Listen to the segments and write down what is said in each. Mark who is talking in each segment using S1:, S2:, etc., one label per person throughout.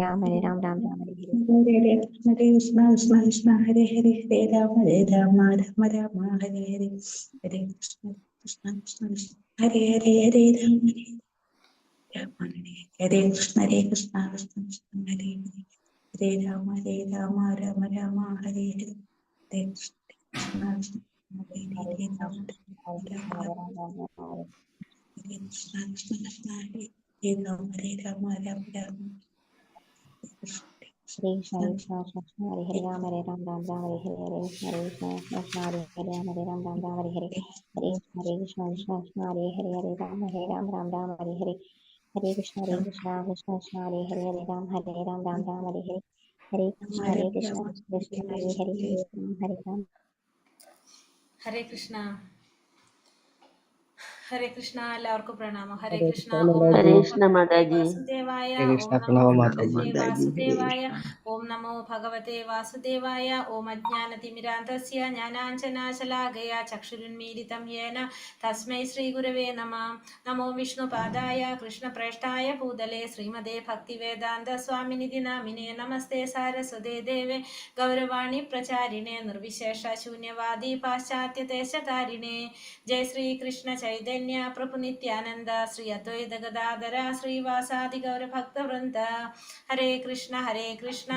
S1: രാമ ഹരേ രാം രാം രാം ഹരേ ഹരേ.
S2: ഹരേ ഹരേ കൃഷ്ണ കൃഷ്ണ കൃഷ്ണ ഹരേ ഹരേ ഹരേ രാമ രാമ രാമ ഹരേ ഹരേ ഹരേ കൃഷ്ണ കൃഷ്ണ കൃഷ്ണ കൃഷ്ണ ഹരേ ഹരേ ഹരേ രാമ രാമ ഹരേ കൃഷ്ണ കൃഷ്ണ കൃഷ്ണ ഹരേ ഹരേ രാമ രാമ രാമ ഹരേ ഹരേ ഹരേ കൃഷ്ണ കൃഷ്ണ കൃഷ്ണ ഹരേ
S1: ഹരേ
S2: ഹരേ
S1: രാം
S2: രാമ
S1: ഹരേ
S2: രാമ
S1: രാം
S2: രാമ
S1: രാം രാം രാം.
S2: ഹരേ കൃഷ്ണ കൃഷ്ണ കൃഷ്ണ ഹരേ രാമ രാമ രാമ കൃഷ്ണ
S1: ഹരേ കൃഷ്ണ ഹരേ കൃഷ്ണ കൃഷ്ണ കൃഷ്ണ ഹരേ ഹരേ രാമ ഹരേ രാം രാം രാം ഹരേ ഹരേ ഹരേ കൃഷ്ണ ഹരേ കൃഷ്ണ കൃഷ്ണ കൃഷ്ണ ഹരേ ഹരേ രാമ ഹരേ രാം രാം രാം ഹരേ ഹരേ ഹരേ കൃഷ്ണ ഹരേ കൃഷ്ണ കൃഷ്ണ കൃഷ്ണ ഹരേ ഹരേ ഹരേ രാമ ഹരേ രാം രാം രാം ഹരേ ഹരേ ഹരേ കൃഷ്ണ കൃഷ്ണ കൃഷ്ണ കൃഷ്ണ ഹരേ ഹരേ ഹരേ രാം ഹരേ രാം രാം രാം ഹരേ ഹരേ ഹരേ കൃഷ്ണ കൃഷ്ണ കൃഷ്ണ ഹരേ ഹരേ ഹരേ ഹരേ രാം.
S3: ഹരേ കൃഷ്ണ ഹരേ കൃഷ്ണ. എല്ലാവർക്കും പ്രണാമം. ഹരേ
S4: ഹരേ
S3: കൃഷ്ണ.
S4: കൃഷ്ണ
S3: ഓം
S4: മാതാജി.
S3: നമോ
S5: ഹരേ കൃഷ്ണ
S3: ഭഗവതേ
S5: മാതാജി.
S3: വാസുദേവായ.
S4: ഹരേ
S3: ഓം
S4: കൃഷ്ണ
S3: നമോ
S4: പ്രണവ
S3: ഭഗവതേ
S4: മാതാജി.
S3: വാസുദേവായ. ഓം നമോ ഭഗവതേ വാസുദേവായ. ഓം അജ്ഞാനതിമിരാന്തസ്യ ജ്ഞാനാഞ്ജനാശലാകയ ചക്ഷുരുന്മീലിതം യേന തസ്മൈ ശ്രീഗുരവേ നമഃ. നമോ വിഷ്ണുപാദായ കൃഷ്ണപ്രേഷ്ഠായ ഭൂതലേ ശ്രീമതേ ഭക്തിവേദാന്ത സ്വാമിനിധി നാമിനേ. നമസ്തേ സാരസ്വതേ ദേവേ ഗൗരവാണി പ്രചാരിണേ നിർവിശേഷ ശൂന്യവാദി പാശ്ചാത്യദേശകാരിണേ. ജയ ശ്രീ കൃഷ്ണ ചൈതന്യ പ്രഭു നിത്യാനന്ദ ശ്രീ അദ്വൈത ഗദാധര ശ്രീവാസാദി ഗൗരഭക്തവൃന്ദ. ഹരേ കൃഷ്ണ കൃഷ്ണ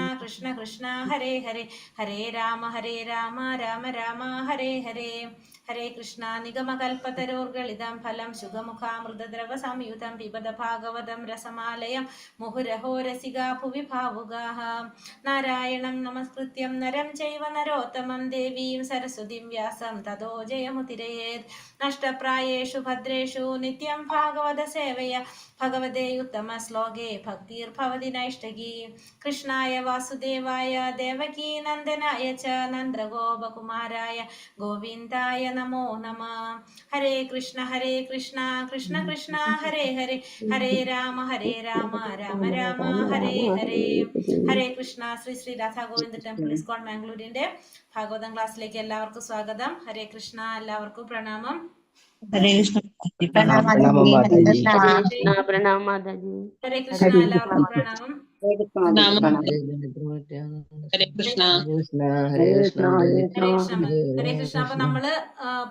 S3: കൃഷ്ണ ഹരേ ഹരേ ഹരേ രാമ രാമ രാമ ഹരേ ഹരേ. ഹരേ കൃഷ്ണ. നിഗമകൽപ്പതരോർഗളിതം ഫലം സുഖമുഖാമൃതദ്രവ സംയുതം പിബത ഭാഗവതം രസമാലയം മുഹുരഹോ രസികാ ഭുവി ഭാവുകാഃ. നാരായണം നമസ്കൃത്യം നരം ചൈവ നരോത്തമം ദേവീം സരസ്വതീം വ്യാസം തതോ ജയമുതിരയേത്. നഷ്ടപ്രായേഷു ഭദ്രേഷു നിത്യം ഭാഗവത സേവയ ഭഗവതേ ഉത്തമ ശ്ലോകേ ഭക്തിർഭവതി നൈഷ്ടകീ. കൃഷ്ണായ വാസുദേവായ ദേവകീ നന്ദനായ ച നന്ദഗോപകുമാരായ ഗോവിന്ദായ നമോ നമഃ. ഹരേ കൃഷ്ണ കൃഷ്ണ കൃഷ്ണ ഹരേ ഹരേ ഹരേ രാമ രാമ രാമ ഹരേ ഹരേ. ഹരേ കൃഷ്ണ. ശ്രീ ശ്രീ രാധാ ഗോവിന്ദ ടെമ്പിൾ ഇസ്കോൺ മാംഗ്ലൂരിന്റെ ഭാഗവതം ക്ലാസ്സിലേക്ക് എല്ലാവർക്കും സ്വാഗതം. ഹരേ കൃഷ്ണ. എല്ലാവർക്കും പ്രണാമം.
S2: ഹരേ കൃഷ്ണ
S4: പ്രണവ
S2: പ്രണാമ
S4: മാതാജി.
S2: ഹരേ
S5: ഹരേ
S2: കൃഷ്ണ
S5: കൃഷ്ണ പ്രണാമ മാതാജി.
S3: ഹരേ കൃഷ്ണ. എല്ലാവർക്കും പ്രണാമം.
S4: ഹരേ കൃഷ്ണ ഹരേ കൃഷ്ണ
S3: ഹരേ കൃഷ്ണ. ഹരേ കൃഷ്ണ. അപ്പൊ നമ്മള്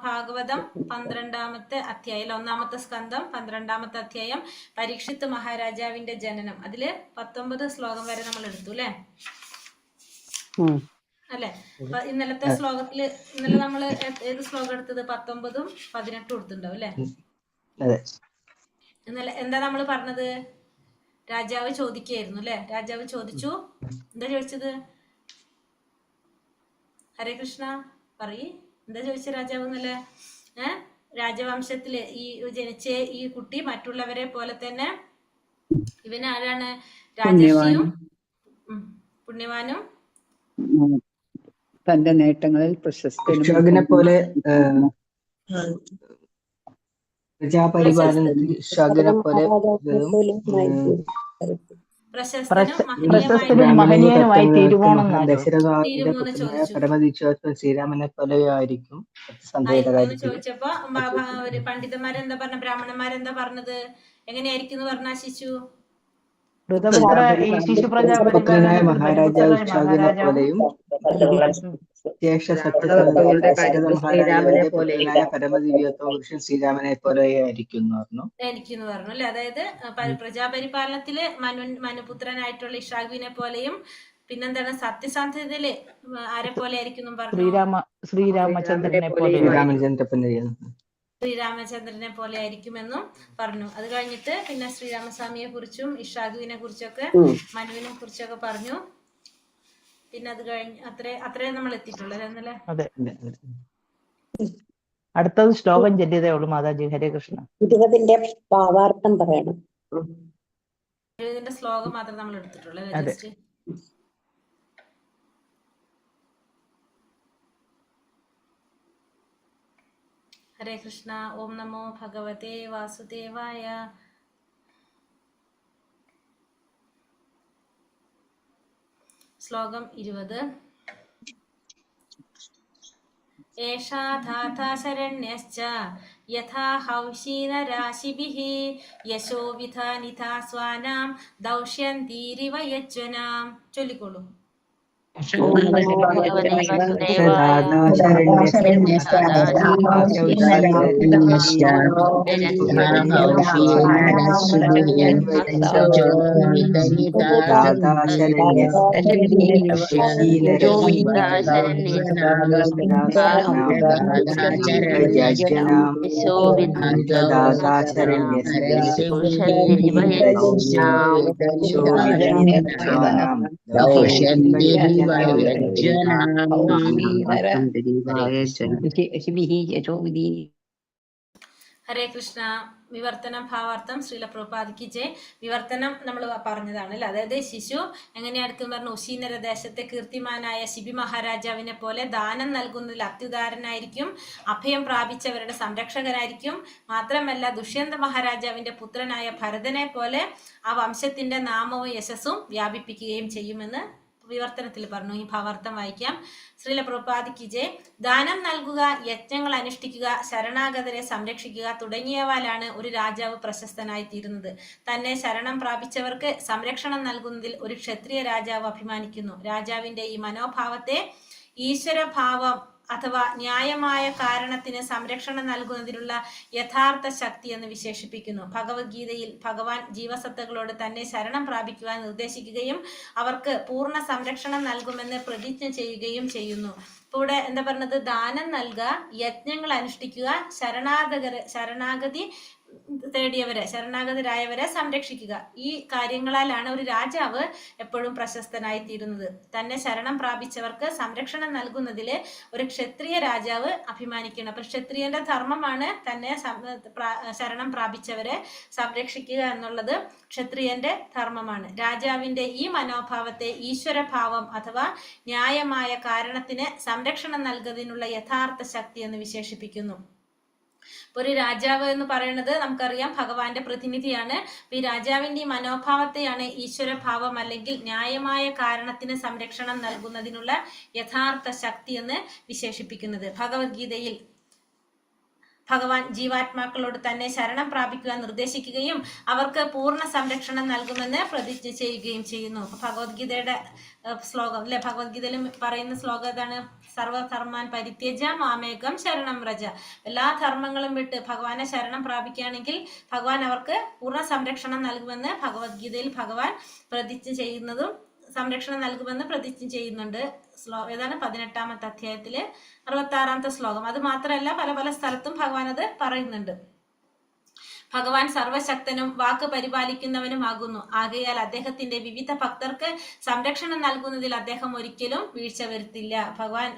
S3: ഭാഗവതം 12ാമത്തെ അധ്യായം, 1ാമത്തെ സ്കന്ധം 12ാമത്തെ അധ്യായം പരീക്ഷിത്ത് മഹാരാജാവിന്റെ ജനനം, അതില് 19 ശ്ലോകം വരെ നമ്മൾ എടുത്തു അല്ലെ. ഇന്നലത്തെ ശ്ലോകത്തില് ഇന്നലെ നമ്മള് ഏത് ശ്ലോകം എടുത്തത്? 19ഉം 18ഉം എടുത്തിട്ടുണ്ടാവും അല്ലെ. ഇന്നലെ എന്താ നമ്മൾ പറഞ്ഞത്? രാജാവ് ചോദിക്കുകയായിരുന്നു അല്ലെ. രാജാവ് ചോദിച്ചു. എന്താ ചോദിച്ചത്? ഹരേ കൃഷ്ണ പറയ്. എന്താ ചോദിച്ച രാജാവ് എന്നല്ലേ? രാജവംശത്തില് ഈ ജനിച്ച ഈ കുട്ടി മറ്റുള്ളവരെ പോലെ തന്നെ ഇവൻ ആരാണ്? രാജർഷിയും പുണ്യവാനും
S6: തന്റെ നേട്ടങ്ങളിൽ പ്രശസ്തനും
S4: പോലെ പ്രജാപരിപാലനത്തിൽ ശകുനെ പോലെ
S3: പ്രശസ്തനും
S4: മഹനീയനുമായി തീരുമാനം ദശരഥാവിന്റെ പുത്രനായ പരമവിശ്വാസം ശ്രീരാമനെ പോലെയായിരിക്കും സത്യസന്ധയുടെ കാര്യത്തിൽ
S3: ചോദിച്ചപ്പോ പണ്ഡിതന്മാരെന്താ പറഞ്ഞ? ബ്രാഹ്മണന്മാരെന്താ പറഞ്ഞത്? എങ്ങനെയായിരിക്കും പറഞ്ഞ ശിശു?
S4: പുത്രനായ മഹാരാജാവ് ശകുനെ പോലെയും ശേഷ സത്യസന്ധതയിൽ ദശരഥ മഹാരാജാവിന്റെ പുത്രനായ പരമദിവ്യത്വ പുരുഷൻ ശ്രീരാമനെ പോലെയായിരിക്കുന്നു പറഞ്ഞു
S3: അല്ലെ. അതായത് പ്രജാപരിപാലനത്തില് മനുപുത്രനായിട്ടുള്ള ഇഷാഖുവിനെ പോലെയും, പിന്നെന്താണ് സത്യസന്ധതയില് ആരെ പോലെ ആയിരിക്കും പറഞ്ഞു? ശ്രീരാമചന്ദ്രനെ പോലെ ആയിരിക്കുമെന്നും പറഞ്ഞു. അത് കഴിഞ്ഞിട്ട് പിന്നെ ശ്രീരാമസ്വാമിയെ കുറിച്ചും ഇഷാഖുവിനെ കുറിച്ചൊക്കെ മനുവിനെ കുറിച്ചൊക്കെ പറഞ്ഞു. പിന്നെ അത് കഴിഞ്ഞ് അത്രേ നമ്മൾ എത്തിയിട്ടുള്ളത് എന്നല്ലേ.
S7: അടുത്തത് ശ്ലോകം ചൊല്ലിയതേ ഉള്ളൂ മാതാജി. ഹരേ കൃഷ്ണ.
S2: 20ന്റെ ഭാവാർത്ഥം പറയണം.
S3: 20ന്റെ ശ്ലോകം മാത്രം നമ്മൾ എടുത്തിട്ടുള്ളൂ. ഹരേ കൃഷ്ണ. ഓം നമോ ഭഗവതേ വാസുദേവായ. ശ്ലോകം 20. ഏഷാ ധാതാ ശരണ്യശ്ച യഥാ ഹൗഷീനരാശിഭിः യശോ വിധാനിധാ സ്വാനാം ദൗഷ്യന്തീരിവ യജ്വനാം. ചൊല്ലിക്കോളൂ. ഹരേ കൃഷ്ണ. വിവർത്തനം ഭാവാർത്ഥം ശ്രീല പ്രഭുപാദിക്ക് ജയ്. വിവർത്തനം നമ്മൾ പറഞ്ഞതാണ് അല്ലെ. അതായത് ശിശു എങ്ങനെയായിരിക്കും പറഞ്ഞു, ഉശീനര ദേശത്തെ കീർത്തിമാനായ ശിബി മഹാരാജാവിനെ പോലെ ദാനം നൽകുന്നതിൽ അത്യുദാരനായിരിക്കും, അഭയം പ്രാപിച്ചവരുടെ സംരക്ഷകനായിരിക്കും. മാത്രമല്ല ദുഷ്യന്ത മഹാരാജാവിന്റെ പുത്രനായ ഭരതനെ പോലെ ആ വംശത്തിന്റെ നാമവും യശസ്സും വ്യാപിപ്പിക്കുകയും ചെയ്യുമെന്ന് വിവർത്തനത്തിൽ പറഞ്ഞു. ഈ ഭാവാർത്ഥം വായിക്കാം. ശ്രീല പ്രഭുപാദിക്ക് ജയ്. ദാനം നൽകുക, യജ്ഞങ്ങൾ അനുഷ്ഠിക്കുക, ശരണാഗതരെ സംരക്ഷിക്കുക തുടങ്ങിയവാലാണ് ഒരു രാജാവ് പ്രശസ്തനായി തീരുന്നത്. തന്നെ ശരണം പ്രാപിച്ചവർക്ക് സംരക്ഷണം നൽകുന്നതിൽ ഒരു ക്ഷത്രിയ രാജാവ് അഭിമാനിക്കുന്നു. രാജാവിന്റെ ഈ മനോഭാവത്തെ ഈശ്വരഭാവം അഥവാ ന്യായമായ കാരണത്തിന് സംരക്ഷണം നൽകുന്നതിനുള്ള യഥാർത്ഥ ശക്തി എന്ന് വിശേഷിപ്പിക്കുന്നു. ഭഗവത്ഗീതയിൽ ഭഗവാൻ ജീവസത്തകളോട് തന്നെ ശരണം പ്രാപിക്കുവാൻ നിർദ്ദേശിക്കുകയും അവർക്ക് പൂർണ്ണ സംരക്ഷണം നൽകുമെന്ന് പ്രതിജ്ഞ ചെയ്യുകയും ചെയ്യുന്നു. ഇവിടെ എന്താ പറഞ്ഞത്? ദാനം നൽകുക, യജ്ഞങ്ങൾ അനുഷ്ഠിക്കുക, ശരണാഗതി തേടിയവരെ, ശരണാഗതരായവരെ സംരക്ഷിക്കുക. ഈ കാര്യങ്ങളാലാണ് ഒരു രാജാവ് എപ്പോഴും പ്രശസ്തനായി തീരുന്നത്. തന്നെ ശരണം പ്രാപിച്ചവർക്ക് സംരക്ഷണം നൽകുന്നതിൽ ഒരു ക്ഷത്രിയ രാജാവ് അഭിമാനിക്കണം. അപ്പൊ ക്ഷത്രിയന്റെ ധർമ്മമാണ് തന്നെ ശരണം പ്രാപിച്ചവരെ സംരക്ഷിക്കുക എന്നുള്ളത് ക്ഷത്രിയന്റെ ധർമ്മമാണ്. രാജാവിന്റെ ഈ മനോഭാവത്തെ ഈശ്വരഭാവം അഥവാ ന്യായമായ കാരണത്തിന് സംരക്ഷണം നൽകുന്നതിനുള്ള യഥാർത്ഥ ശക്തി എന്ന് വിശേഷിപ്പിക്കുന്നു. ഒരു രാജാവ് എന്ന് പറയുന്നത് നമുക്കറിയാം ഭഗവാന്റെ പ്രതിനിധിയാണ്. ഈ രാജാവിന്റെ ഈ മനോഭാവത്തെയാണ് ഈശ്വരഭാവം അല്ലെങ്കിൽ ന്യായമായ കാരണത്തിന് സംരക്ഷണം നൽകുന്നതിനുള്ള യഥാർത്ഥ ശക്തി എന്ന് വിശേഷിപ്പിക്കുന്നത്. ഭഗവത്ഗീതയിൽ ഭഗവാൻ ജീവാത്മാക്കളോട് തന്നെ ശരണം പ്രാപിക്കുവാൻ നിർദ്ദേശിക്കുകയും അവർക്ക് പൂർണ്ണ സംരക്ഷണം നൽകുമെന്ന് പ്രതിജ്ഞ ചെയ്യുകയും ചെയ്യുന്നു. ഭഗവത്ഗീതയുടെ ശ്ലോകം അല്ലെ, ഭഗവത്ഗീതയിൽ പറയുന്ന ശ്ലോകം ഏതാണ്? സർവധർമാൻ പരിത്യജ മാമേകം ശരണം വ്രജ. എല്ലാ ധർമ്മങ്ങളും വിട്ട് ഭഗവാനെ ശരണം പ്രാപിക്കുകയാണെങ്കിൽ ഭഗവാൻ അവർക്ക് പൂർണ്ണ സംരക്ഷണം നൽകുമെന്ന് ഭഗവത്ഗീതയിൽ ഭഗവാൻ പ്രതിജ്ഞ ചെയ്യുന്നതും സംരക്ഷണം നൽകുമെന്ന് പ്രതിജ്ഞ ചെയ്യുന്നുണ്ട്. ഏതാണ്? 18-ാമത്തെ അധ്യായത്തില് 66-ാമത്തെ ശ്ലോകം. അത് മാത്രമല്ല പല പല സ്ഥലത്തും ഭഗവാൻ അത് പറയുന്നുണ്ട്. ഭഗവാൻ സർവശക്തനും വാക്ക് പരിപാലിക്കുന്നവനുമാകുന്നു. ആകയാൽ അദ്ദേഹത്തിന്റെ വിവിധ ഭക്തർക്ക് സംരക്ഷണം നൽകുന്നതിൽ അദ്ദേഹം ഒരിക്കലും വീഴ്ച വരുത്തില്ല. ഭഗവാൻ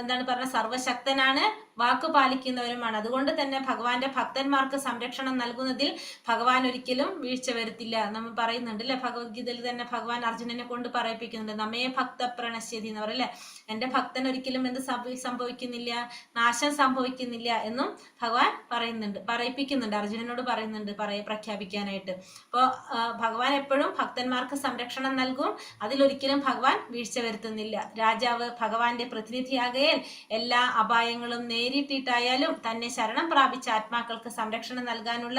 S3: എന്താണ് പറഞ്ഞ? സർവശക്തനാണ്, വാക്ക് പാലിക്കുന്നവരുമാണ്. അതുകൊണ്ട് തന്നെ ഭഗവാന്റെ ഭക്തന്മാർക്ക് സംരക്ഷണം നൽകുന്നതിൽ ഭഗവാൻ ഒരിക്കലും വീഴ്ച വരുത്തില്ല. നമ്മൾ പറയുന്നുണ്ട് അല്ലെ, ഭഗവത്ഗീതയിൽ തന്നെ ഭഗവാൻ അർജുനനെ കൊണ്ട് പറയിപ്പിക്കുന്നുണ്ട്, നമ്മേ ഭക്ത പ്രണശ്യതി എന്ന് പറയല്ലേ. എന്റെ ഭക്തൻ ഒരിക്കലും എന്ത് സംഭവിക്കുന്നില്ല, നാശം സംഭവിക്കുന്നില്ല എന്നും ഭഗവാൻ പറയിപ്പിക്കുന്നുണ്ട്, അർജുനനോട് പറയുന്നുണ്ട് പ്രഖ്യാപിക്കാനായിട്ട്. അപ്പോൾ ഭഗവാൻ എപ്പോഴും ഭക്തന്മാർക്ക് സംരക്ഷണം നൽകും, അതിലൊരിക്കലും ഭഗവാൻ വീഴ്ച വരുത്തുന്നില്ല. രാജാവ് ഭഗവാന്റെ പ്രതിനിധിയാകയാൽ എല്ലാ അപായങ്ങളും നേരിട്ടിട്ടായാലും തന്നെ ശരണം പ്രാപിച്ച ആത്മാക്കൾക്ക് സംരക്ഷണം നൽകാനുള്ള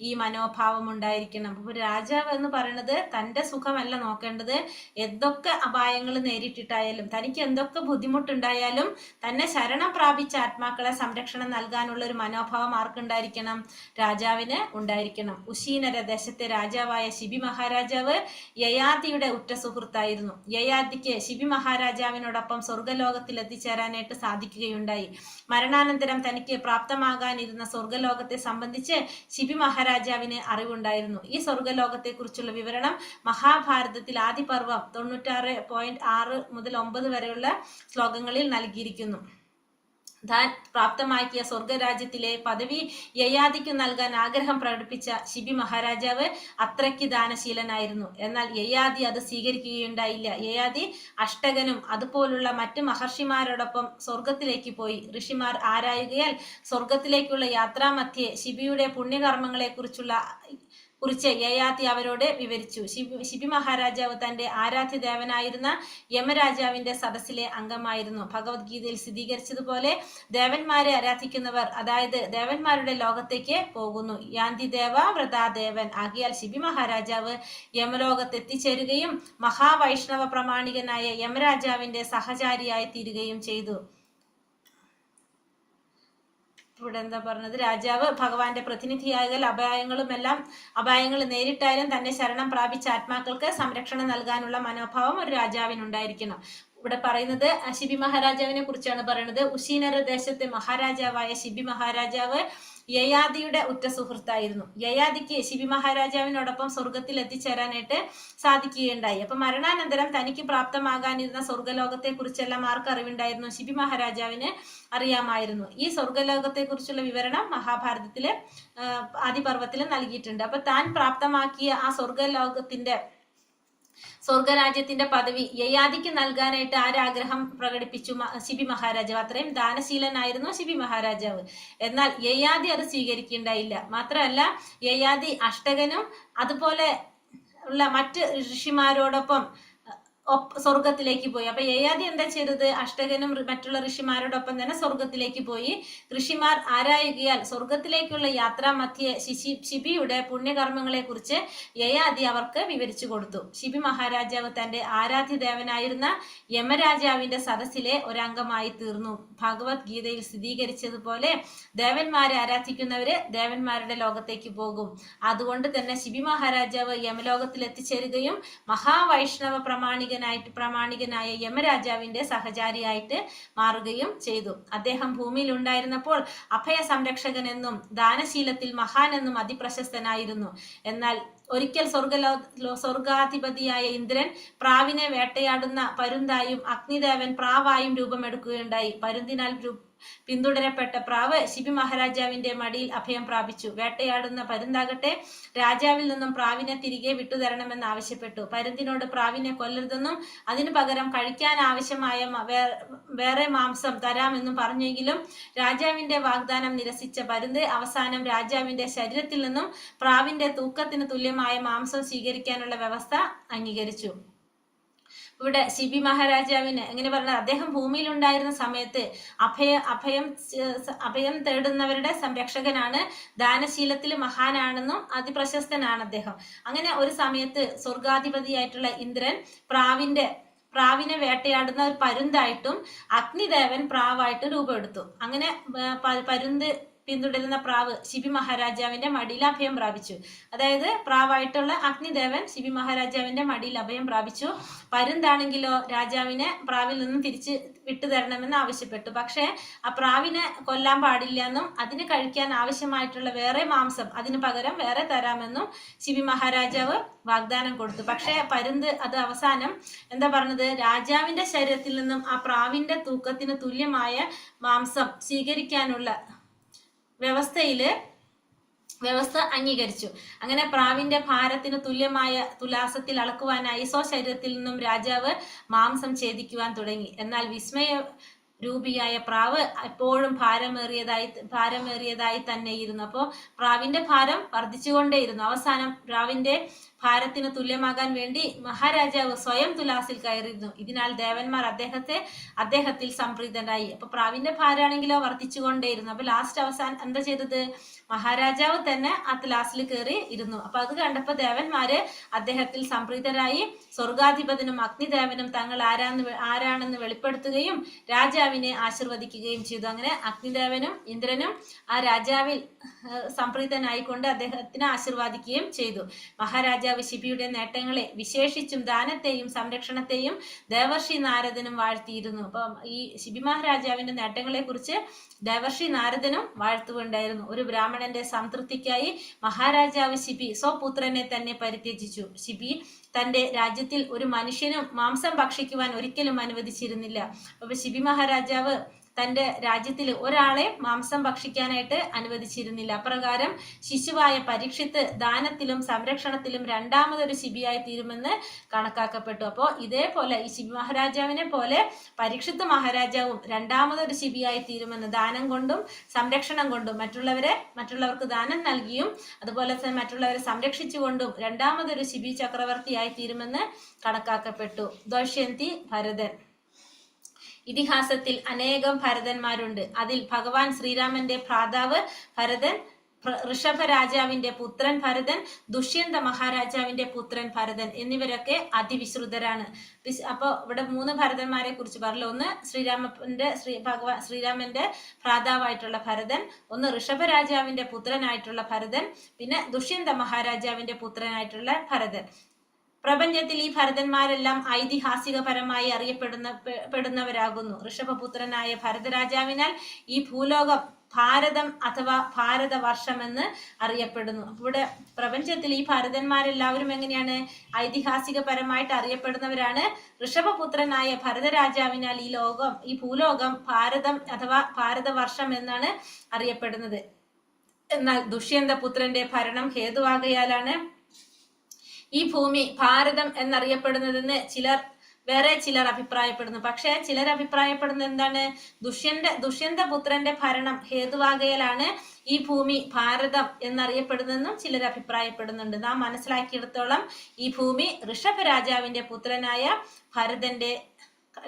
S3: ഈ മനോഭാവം ഉണ്ടായിരിക്കണം. അപ്പോൾ രാജാവ് എന്ന് പറയുന്നത് തന്റെ സുഖമല്ല നോക്കേണ്ടത്, എന്തൊക്കെ അപായങ്ങൾ നേരിട്ടിട്ടായാലും തനിക്ക് എന്തൊക്കെ ബുദ്ധിമുട്ടുണ്ടായാലും തന്നെ ശരണം പ്രാപിച്ച ആത്മാക്കളെ സംരക്ഷണം നൽകാനുള്ള ഒരു മനോഭാവം ആർക്കുണ്ടായിരിക്കണം? രാജാവിന് ഉണ്ടായിരിക്കണം. ഉശീനര ദേശത്തെ രാജാവായ ശിബി മഹാരാജാവ് യയാതിയുടെ ഉറ്റ സുഹൃത്തായിരുന്നു. യയാതിക്ക് ശിബി മഹാരാജാവിനോടൊപ്പം സ്വർഗലോകത്തിൽ എത്തിച്ചേരാനായിട്ട് സാധിക്കുകയുണ്ടായി. മരണാനന്തരം തനിക്ക് പ്രാപ്തമാകാനിരുന്ന സ്വർഗലോകത്തെ സംബന്ധിച്ച് ശിബി മഹാരാജാവിന് അറിവുണ്ടായിരുന്നു. ഈ സ്വർഗലോകത്തെ കുറിച്ചുള്ള വിവരണം മഹാഭാരതത്തിൽ ആദിപർവം 96.6 മുതൽ 9 വരെയുള്ള ശ്ലോകങ്ങളിൽ നൽകിയിരിക്കുന്നു. താൻ പ്രാപ്തമാക്കിയ സ്വർഗരാജ്യത്തിലെ പദവി യയാതിക്കു നൽകാൻ ആഗ്രഹം പ്രകടിപ്പിച്ച ശിബി മഹാരാജാവ് അത്രയ്ക്ക് ദാനശീലനായിരുന്നു. എന്നാൽ യയാതി അത് സ്വീകരിക്കുകയുണ്ടായില്ല. യയാതി അഷ്ടകനും അതുപോലുള്ള മറ്റു മഹർഷിമാരോടൊപ്പം സ്വർഗത്തിലേക്ക് പോയി. ഋഷിമാർ ആരായുകയാൽ സ്വർഗത്തിലേക്കുള്ള യാത്രാമധ്യേ ശിബിയുടെ പുണ്യകർമ്മങ്ങളെ കുറിച്ചുള്ള കുറിച്ച് യയാതി അവരോട് വിവരിച്ചു. ശിബി മഹാരാജാവ് തന്റെ ആരാധ്യദേവനായിരുന്ന യമരാജാവിന്റെ സദസ്സിലെ അംഗമായിരുന്നു. ഭഗവത്ഗീതയിൽ സ്ഥിരീകരിച്ചതുപോലെ ദേവന്മാരെ ആരാധിക്കുന്നവർ, അതായത് ദേവന്മാരുടെ ലോകത്തേക്ക് പോകുന്നു. യാന്തി ദേവ വ്രതാദേവൻ. ആകിയാൽ ശിബി മഹാരാജാവ് യമലോകത്ത് എത്തിച്ചേരുകയും മഹാവൈഷ്ണവ പ്രമാണികനായ യമരാജാവിന്റെ സഹചാരിയായി തീരുകയും ചെയ്തു. ഇവിടെ എന്താ പറഞ്ഞത്? രാജാവ് ഭഗവാന്റെ പ്രതിനിധിയായാൽ അപായങ്ങൾ നേരിട്ടായാലും തന്നെ ശരണം പ്രാപിച്ച ആത്മാക്കൾക്ക് സംരക്ഷണം നൽകാനുള്ള മനോഭാവം ഒരു രാജാവിനുണ്ടായിരിക്കണം. ഇവിടെ പറയുന്നത് ശിബി മഹാരാജാവിനെ കുറിച്ചാണ് പറയുന്നത്. ഉശീനർ ദേശത്തെ മഹാരാജാവായ ശിബി മഹാരാജാവ് യയാതിയുടെ ഉറ്റ സുഹൃത്തായിരുന്നു. യയാതിക്ക് ശിബി മഹാരാജാവിനോടൊപ്പം സ്വർഗത്തിൽ എത്തിച്ചേരാനായിട്ട് സാധിക്കുകയുണ്ടായി. അപ്പൊ മരണാനന്തരം തനിക്ക് പ്രാപ്തമാകാനിരുന്ന സ്വർഗലോകത്തെ കുറിച്ചെല്ലാം ആർക്ക് അറിവുണ്ടായിരുന്നു? ശിബി മഹാരാജാവിന് അറിയാമായിരുന്നു. ഈ സ്വർഗലോകത്തെ കുറിച്ചുള്ള വിവരണം മഹാഭാരതത്തില് ആദിപർവ്വത്തില് നൽകിയിട്ടുണ്ട്. അപ്പൊ താൻ പ്രാപ്തമാക്കിയ ആ സ്വർഗരാജ്യത്തിന്റെ പദവി യയാതിക്ക് നൽകാനായിട്ട് ആരാഗ്രഹം പ്രകടിപ്പിച്ചു? ശിബി മഹാരാജാവ്. അത്രയും ദാനശീലനായിരുന്നു ശിബി മഹാരാജാവ്. എന്നാൽ യയാതി അത് സ്വീകരിക്കേണ്ടായില്ല. മാത്രമല്ല, യയാതി അഷ്ടകനും അതുപോലെ ഉള്ള മറ്റ് ഋഷിമാരോടൊപ്പം സ്വർഗത്തിലേക്ക് പോയി. അപ്പൊ യയാതി എന്താ ചെയ്തത്? അഷ്ടകനും മറ്റുള്ള ഋഷിമാരോടൊപ്പം തന്നെ സ്വർഗത്തിലേക്ക് പോയി. ഋഷിമാർ ആരായുകയാൽ സ്വർഗത്തിലേക്കുള്ള യാത്രാ മധ്യേ ശിബിയുടെ പുണ്യകർമ്മങ്ങളെ കുറിച്ച് യയാതി അവർക്ക് വിവരിച്ചു കൊടുത്തു. ശിബി മഹാരാജാവ് തന്റെ ആരാധ്യദേവനായിരുന്ന യമരാജാവിന്റെ സദസ്സിലെ ഒരംഗമായി തീർന്നു. ഭഗവത്ഗീതയിൽ സ്ഥിരീകരിച്ചതുപോലെ ദേവന്മാരെ ആരാധിക്കുന്നവര് ദേവന്മാരുടെ ലോകത്തേക്ക് പോകും. അതുകൊണ്ട് തന്നെ ശിബി മഹാരാജാവ് യമലോകത്തിൽ എത്തിച്ചേരുകയും മഹാവൈഷ്ണവ പ്രമാണികനായ യമരാജാവിന്റെ സഹചാരിയായിട്ട് മാറുകയും ചെയ്തു. അദ്ദേഹം ഭൂമിയിൽ ഉണ്ടായിരുന്നപ്പോൾ അഭയ സംരക്ഷകൻ എന്നും ദാനശീലത്തിൽ മഹാൻ എന്നും അതിപ്രശസ്തനായിരുന്നു. എന്നാൽ ഒരിക്കൽ സ്വർഗാധിപതിയായ ഇന്ദ്രൻ പ്രാവിനെ വേട്ടയാടുന്ന പരുന്തായും അഗ്നിദേവൻ പ്രാവായും രൂപമെടുക്കുകയുണ്ടായി. പരുന്തിനാൽ പിന്തുടരപ്പെട്ട പ്രാവ് ശിബി മഹാരാജാവിന്റെ മടിയിൽ അഭയം പ്രാപിച്ചു. വേട്ടയാടുന്ന പരുന്താകട്ടെ രാജാവിൽ നിന്നും പ്രാവിനെ തിരികെ വിട്ടുതരണമെന്ന് ആവശ്യപ്പെട്ടു. പരുന്തിനോട് പ്രാവിനെ കൊല്ലരുതെന്നും അതിനു പകരം കഴിക്കാൻ ആവശ്യമായ വേറെ മാംസം തരാമെന്നും പറഞ്ഞെങ്കിലും രാജാവിന്റെ വാഗ്ദാനം നിരസിച്ച പരുന്ത് അവസാനം രാജാവിന്റെ ശരീരത്തിൽ നിന്നും പ്രാവിന്റെ തൂക്കത്തിന് തുല്യമായ മാംസം സ്വീകരിക്കാനുള്ള വ്യവസ്ഥ അംഗീകരിച്ചു. ഇവിടെ ശിബി മഹാരാജാവിന് എങ്ങനെ പറഞ്ഞത്? അദ്ദേഹം ഭൂമിയിൽ ഉണ്ടായിരുന്ന സമയത്ത് അഭയം തേടുന്നവരുടെ സംരക്ഷകനാണ്, ദാനശീലത്തിൽ മഹാനാണെന്നും അതിപ്രശസ്തനാണ് അദ്ദേഹം. അങ്ങനെ ഒരു സമയത്ത് സ്വർഗാധിപതിയായിട്ടുള്ള ഇന്ദ്രൻ പ്രാവിനെ വേട്ടയാടുന്ന ഒരു പരുന്തായിട്ടും അഗ്നിദേവൻ പ്രാവായിട്ടും രൂപമെടുത്തു. അങ്ങനെ പരുന്ത് പിന്തുടരുന്ന പ്രാവ് ശിബി മഹാരാജാവിന്റെ മടിയിൽ അഭയം പ്രാപിച്ചു. അതായത് പ്രാവായിട്ടുള്ള അഗ്നിദേവൻ ശിബി മഹാരാജാവിന്റെ മടിയിൽ അഭയം പ്രാപിച്ചു. പരുന്താണെങ്കിലോ രാജാവിനെ പ്രാവിൽ നിന്നും തിരിച്ച് വിട്ടുതരണമെന്ന് ആവശ്യപ്പെട്ടു. പക്ഷെ ആ പ്രാവിനെ കൊല്ലാൻ പാടില്ല എന്നും അതിന് കഴിക്കാൻ ആവശ്യമായിട്ടുള്ള വേറെ മാംസം അതിന് പകരം വേറെ തരാമെന്നും ശിബി മഹാരാജാവ് വാഗ്ദാനം കൊടുത്തു. പക്ഷെ പരുന്ത് അത് അവസാനം എന്താ പറഞ്ഞത്? രാജാവിന്റെ ശരീരത്തിൽ നിന്നും ആ പ്രാവിന്റെ തൂക്കത്തിന് തുല്യമായ മാംസം സ്വീകരിക്കാനുള്ള വ്യവസ്ഥ അംഗീകരിച്ചു. അങ്ങനെ പ്രാവിന്റെ ഭാരത്തിന് തുല്യമായ തുലാസത്തിൽ അളക്കുവാനായി സ്വശരീരത്തിൽ നിന്നും രാജാവ് മാംസം ഛേദിക്കുവാൻ തുടങ്ങി. എന്നാൽ വിസ്മയ രൂപിയായ പ്രാവ് എപ്പോഴും ഭാരമേറിയതായി തന്നെ ഇരുന്നു. അപ്പോൾ പ്രാവിന്റെ ഭാരം വർദ്ധിച്ചുകൊണ്ടേയിരുന്നു. അവസാനം പ്രാവിന്റെ ഭാരത്തിന് തുല്യമാകാൻ വേണ്ടി മഹാരാജാവ് സ്വയം തുലാസിൽ കയറിയിരുന്നു. ഇതിനാൽ ദേവന്മാർ അദ്ദേഹത്തിൽ സംപ്രീതനായി. അപ്പൊ പ്രാവിന്റെ ഭാരാണെങ്കിലോ വർദ്ധിച്ചുകൊണ്ടേയിരുന്നു. അപ്പൊ അവസാനം എന്താ ചെയ്തത്? മഹാരാജാവ് തന്നെ ആ തുലാസിൽ കയറി ഇരുന്നു. അപ്പൊ അത് കണ്ടപ്പോ ദേവന്മാര് അദ്ദേഹത്തിൽ സംപ്രീതരായി. സ്വർഗാധിപതിനും അഗ്നിദേവനും തങ്ങൾ ആരാണെന്ന് വെളിപ്പെടുത്തുകയും രാജാവിനെ ആശീർവദിക്കുകയും ചെയ്തു. അങ്ങനെ അഗ്നിദേവനും ഇന്ദ്രനും ആ രാജാവിൽ സംപ്രീതനായിക്കൊണ്ട് അദ്ദേഹത്തിനെ ആശീർവാദിക്കുകയും ചെയ്തു. മഹാരാജാവ് ശിബിയുടെ നേട്ടങ്ങളെ വിശേഷിച്ചും ദാനത്തെയും സംരക്ഷണത്തെയും ദേവർഷി നാരദനും വാഴ്ത്തിയിരുന്നു. അപ്പൊ ഈ ശിബി മഹാരാജാവിന്റെ നേട്ടങ്ങളെ കുറിച്ച് ദേവർഷി നാരദനും വാഴ്ത്തുകയുണ്ടായിരുന്നു. ഒരു ബ്രാഹ്മണന്റെ സംതൃപ്തിക്കായി മഹാരാജാവ് ശിബി സ്വപുത്രനെ തന്നെ പരിത്യജിച്ചു. ശിബി തന്റെ രാജ്യത്തിൽ ഒരു മനുഷ്യനും മാംസം ഭക്ഷിക്കുവാൻ ഒരിക്കലും അനുവദിച്ചിരുന്നില്ല. അപ്പൊ ശിബി മഹാരാജാവ് തന്റെ രാജ്യത്തിൽ ഒരാളെ മാംസം ഭക്ഷിക്കാനായിട്ട് അനുവദിച്ചിരുന്നില്ല. അപ്രകാരം ശിശുവായ പരീക്ഷിത്ത് ദാനത്തിലും സംരക്ഷണത്തിലും രണ്ടാമതൊരു ശിബിയായി തീരുമെന്ന് കണക്കാക്കപ്പെട്ടു. അപ്പോൾ ഇതേപോലെ ഈ ശിബി മഹാരാജാവിനെ പോലെ പരീക്ഷിത്ത് മഹാരാജാവും രണ്ടാമതൊരു ശിബിയായി തീരുമെന്ന്, ദാനം കൊണ്ടും സംരക്ഷണം കൊണ്ടും മറ്റുള്ളവർക്ക് ദാനം നൽകിയും അതുപോലെ തന്നെ മറ്റുള്ളവരെ സംരക്ഷിച്ചുകൊണ്ടും രണ്ടാമതൊരു ശിബി ചക്രവർത്തിയായി തീരുമെന്ന് കണക്കാക്കപ്പെട്ടു. ദ്വഷ്യന്തി ഭരതൻ. ഇതിഹാസത്തിൽ അനേകം ഭരതന്മാരുണ്ട്. അതിൽ ഭഗവാൻ ശ്രീരാമന്റെ ഭ്രാതാവ് ഭരതൻ, ഋഷഭ രാജാവിന്റെ പുത്രൻ ഭരതൻ, ദുഷ്യന്ത മഹാരാജാവിന്റെ പുത്രൻ ഭരതൻ എന്നിവരൊക്കെ അതിവിശ്രുതരാണ്. അപ്പൊ ഇവിടെ 3 ഭരതന്മാരെ കുറിച്ച് പറഞ്ഞു. ഒന്ന് ശ്രീരാമന്റെ ഭ്രാതാവായിട്ടുള്ള ഭരതൻ, ഒന്ന് ഋഷഭ രാജാവിന്റെ പുത്രനായിട്ടുള്ള ഭരതൻ, പിന്നെ ദുഷ്യന്ത മഹാരാജാവിന്റെ പുത്രനായിട്ടുള്ള ഭരതൻ. പ്രപഞ്ചത്തിൽ ഈ ഭരതന്മാരെല്ലാം ഐതിഹാസികപരമായി അറിയപ്പെടുന്നവരാകുന്നു. ഋഷഭപുത്രനായ ഭരതരാജാവിനാൽ ഈ ഭൂലോകം ഭാരതം അഥവാ ഭാരതവർഷം എന്ന് അറിയപ്പെടുന്നു. അപ്പൊ ഇവിടെ പ്രപഞ്ചത്തിൽ ഈ ഭാരതന്മാരെല്ലാവരും എങ്ങനെയാണ്? ഐതിഹാസികപരമായിട്ട് അറിയപ്പെടുന്നവരാണ്. ഋഷഭപുത്രനായ ഭരതരാജാവിനാൽ ഈ ഭൂലോകം ഭാരതം അഥവാ ഭാരതവർഷം എന്നാണ് അറിയപ്പെടുന്നത്. എന്നാൽ ദുഷ്യന്ത പുത്രന്റെ ഭരണം ഹേതുവാകയാലാണ് ഈ ഭൂമി ഭാരതം എന്നറിയപ്പെടുന്നതെന്ന് വേറെ ചിലർ അഭിപ്രായപ്പെടുന്നു. പക്ഷെ ചിലർ അഭിപ്രായപ്പെടുന്നത് എന്താണ്? ദുഷ്യന്ത പുത്രന്റെ ഭരണം ഹേതുവാകയാലാണ് ഈ ഭൂമി ഭാരതം എന്നറിയപ്പെടുന്നതെന്നും ചിലർ അഭിപ്രായപ്പെടുന്നുണ്ട്. നാം മനസ്സിലാക്കിയിടത്തോളം ഈ ഭൂമി ഋഷഭ രാജാവിന്റെ പുത്രനായ ഭരതന്റെ